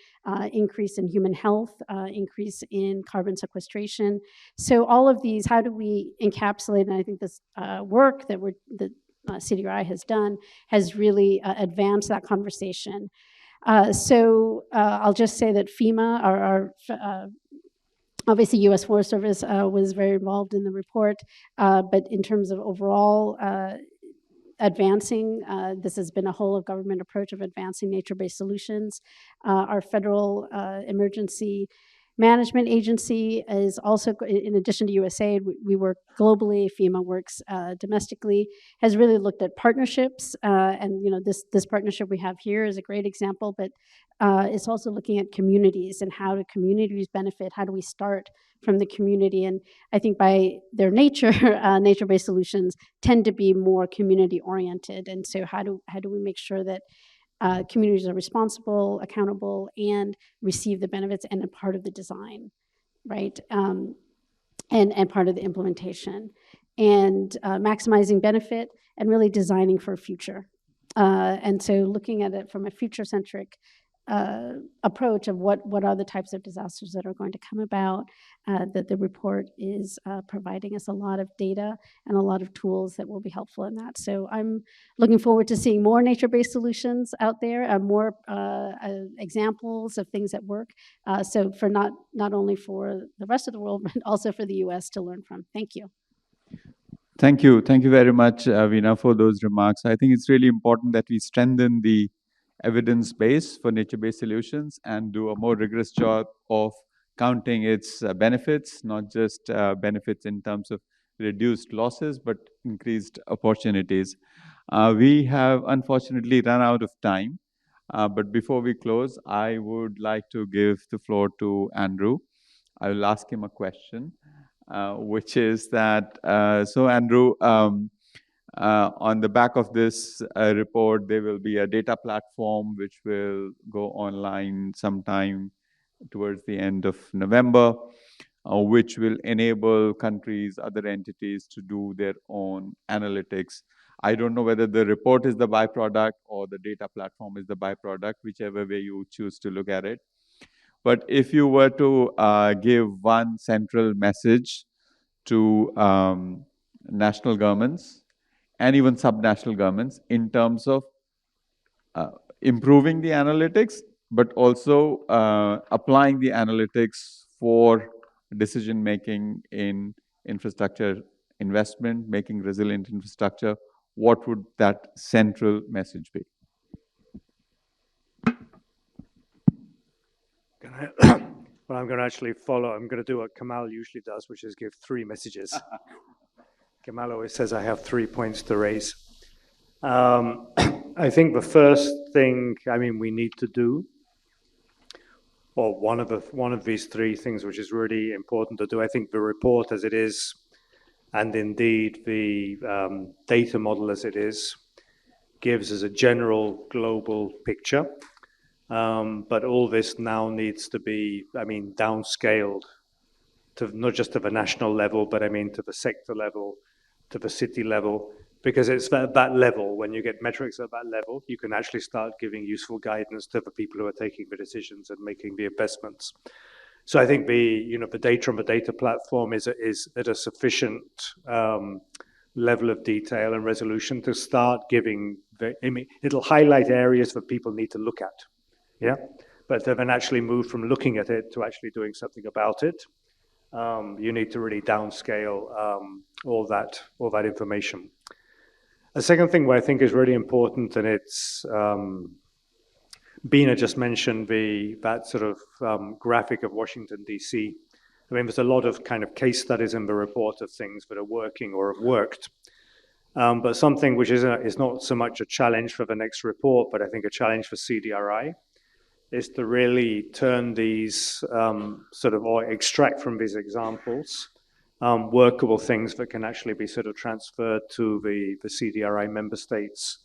increase in human health, increase in carbon sequestration. So all of these, how do we encapsulate? And I think this work that CDRI has done has really advanced that conversation. I'll just say that FEMA, obviously, U.S. Forest Service was very involved in the report, but in terms of overall advancing, this has been a whole of government approach of advancing nature-based solutions. Our federal emergency management agency is also, in addition to USAID, we work globally. FEMA works domestically. Has really looked at partnerships, and this partnership we have here is a great example. But it's also looking at communities and how do communities benefit. How do we start from the community? And I think by their nature, nature-based solutions tend to be more community-oriented. And so how do we make sure that communities are responsible, accountable, and receive the benefits and a part of the design, right? And part of the implementation, and maximizing benefit and really designing for a future. And so looking at it from a future-centric approach of what are the types of disasters that are going to come about, that the report is providing us a lot of data and a lot of tools that will be helpful in that. So I'm looking forward to seeing more nature-based solutions out there, more examples of things that work. So for not only for the rest of the world, but also for the US to learn from. Thank you. Thank you. Thank you very much, Veena, for those remarks. I think it's really important that we strengthen the evidence base for nature-based solutions and do a more rigorous job of counting its benefits, not just benefits in terms of reduced losses, but increased opportunities. We have unfortunately run out of time, but before we close, I would like to give the floor to Andrew. I will ask him a question, which is that, so Andrew, on the back of this report, there will be a data platform which will go online sometime towards the end of November, which will enable countries, other entities to do their own analytics. I don't know whether the report is the byproduct or the data platform is the byproduct, whichever way you choose to look at it. But if you were to give one central message to national governments and even subnational governments in terms of improving the analytics, but also applying the analytics for decision-making in infrastructure investment, making resilient infrastructure, what would that central message be? Well, I'm going to actually follow. I'm going to do what Kamal usually does, which is give 3 messages. Kamal always says I have 3 points to raise. I think the first thing, we need to do, or one of these 3 things, which is really important to do, I think the report as it is, and indeed the data model as it is, gives us a general global picture. But all this now needs to be, downscaled to not just to the national level, but to the sector level, to the city level, because it's at that level, when you get metrics at that level, you can actually start giving useful guidance to the people who are taking the decisions and making the investments. So I think the data on the data platform is at a sufficient level of detail and resolution to start giving, it'll highlight areas that people need to look at. Yeah, but to then actually move from looking at it to actually doing something about it, you need to really downscale all that information. A second thing where I think is really important, and it's Beena just mentioned that sort of graphic of Washington, D.C. There's a lot of kind of case studies in the report of things that are working or have worked. But something which is not so much a challenge for the next report, but I think a challenge for CDRI, is to really turn these or extract from these examples workable things that can actually be sort of transferred to the CDRI member states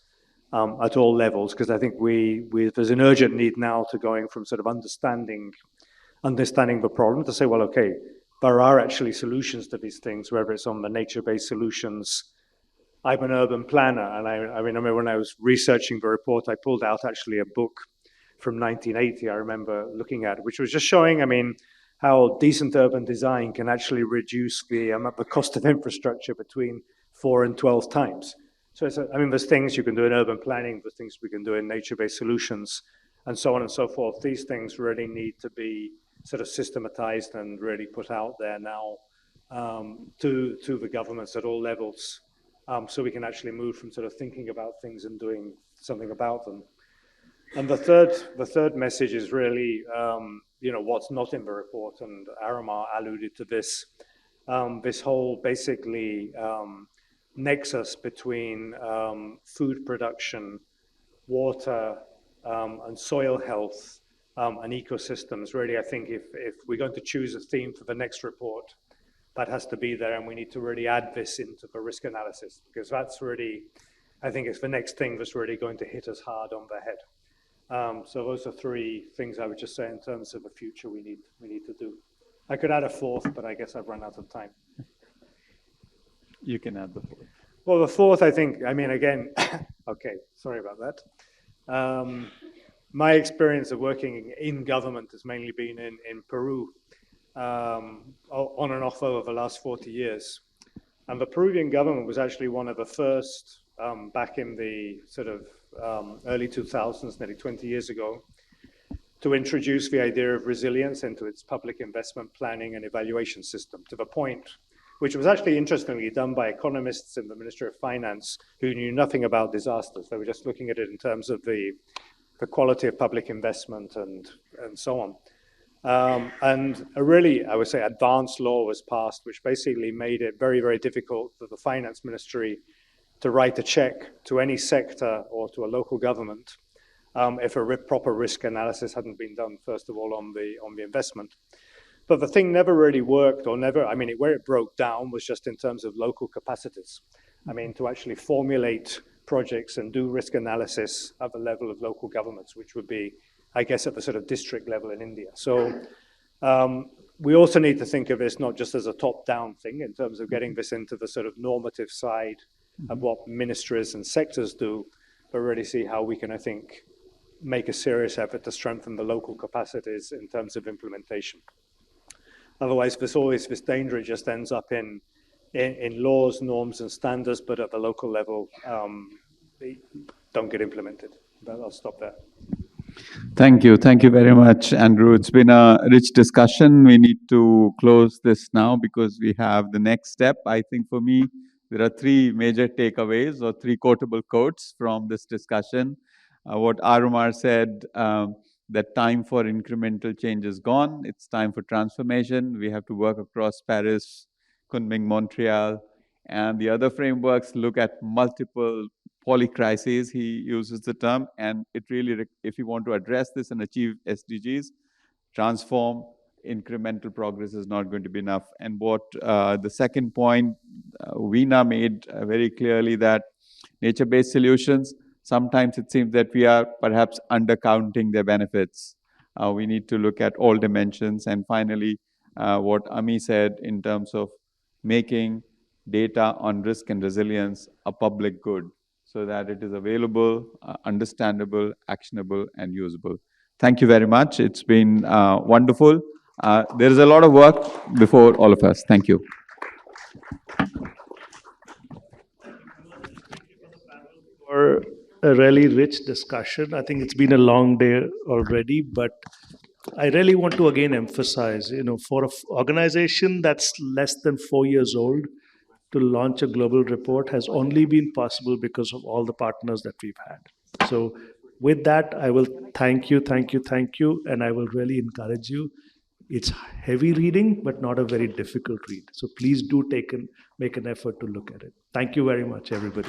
at all levels, because I think there's an urgent need now to going from sort of understanding the problem to say, well, okay, there are actually solutions to these things, whether it's on the nature-based solutions. I'm an urban planner, and I remember when I was researching the report, I pulled out actually a book from 1980, I remember looking at, which was just showing, how decent urban design can actually reduce the cost of infrastructure between 4 and 12 times. So there's things you can do in urban planning, there's things we can do in nature-based solutions. and so on and so forth. These things really need to be sort of systematized and really put out there now to the governments at all levels, so we can actually move from sort of thinking about things and doing something about them. And the third message is really, what's not in the report, and Aramar alluded to this, this whole basically nexus between food production, water, and soil health, and ecosystems. Really, I think if we're going to choose a theme for the next report, that has to be there, and we need to really add this into the risk analysis, because that's really, I think it's the next thing that's really going to hit us hard on the head. So those are three things I would just say in terms of the future we need to do. I could add a fourth, but I guess I've run out of time. You can add the fourth. Well, the fourth, I think, I mean, again, okay, sorry about that. My experience of working in government has mainly been in Peru, on and off over the last 40 years. And the Peruvian government was actually one of the first, back in the sort of early 2000s, nearly 20 years ago, to introduce the idea of resilience into its public investment planning and evaluation system, to the point, which was actually interestingly done by economists in the Ministry of Finance who knew nothing about disasters. They were just looking at it in terms of the quality of public investment and so on. And a really, I would say, advanced law was passed, which basically made it very, very difficult for the finance ministry to write a check to any sector or to a local government if a proper risk analysis hadn't been done, first of all, on the investment. But the thing never really worked, or never, I mean, where it broke down was just in terms of local capacities. I mean, to actually formulate projects and do risk analysis at the level of local governments, which would be, I guess, at the sort of district level in India. So we also need to think of this not just as a top-down thing in terms of getting this into the sort of normative side of what ministries and sectors do, but really see how we can, I think, make a serious effort to strengthen the local capacities in terms of implementation. Otherwise, there's always this danger, it just ends up in laws, norms, and standards, but at the local level, they don't get implemented. But I'll stop there. Thank you. Thank you very much, Andrew. It's been a rich discussion. We need to close this now because we have the next step. I think for me, there are three major takeaways or three quotable quotes from this discussion. What Arumar said, that time for incremental change is gone. It's time for transformation. We have to work across Paris, Kunming, Montreal, and the other frameworks look at multiple polycrises, he uses the term, and it really, if you want to address this and achieve SDGs, transform, incremental progress is not going to be enough. And what the second point, Veena made very clearly that nature-based solutions, sometimes it seems that we are perhaps undercounting their benefits. We need to look at all dimensions. And finally, what Ami said in terms of making data on risk and resilience a public good so that it is available, understandable, actionable, and usable. Thank you very much. It's been wonderful. There is a lot of work before all of us. Thank you. For a really rich discussion. I think it's been a long day already, but I really want to again emphasize, for an organization that's less than 4 years old, to launch a global report has only been possible because of all the partners that we've had. So with that, I will thank you, and I will really encourage you. It's heavy reading, but not a very difficult read. So please do make an effort to look at it. Thank you very much, everybody.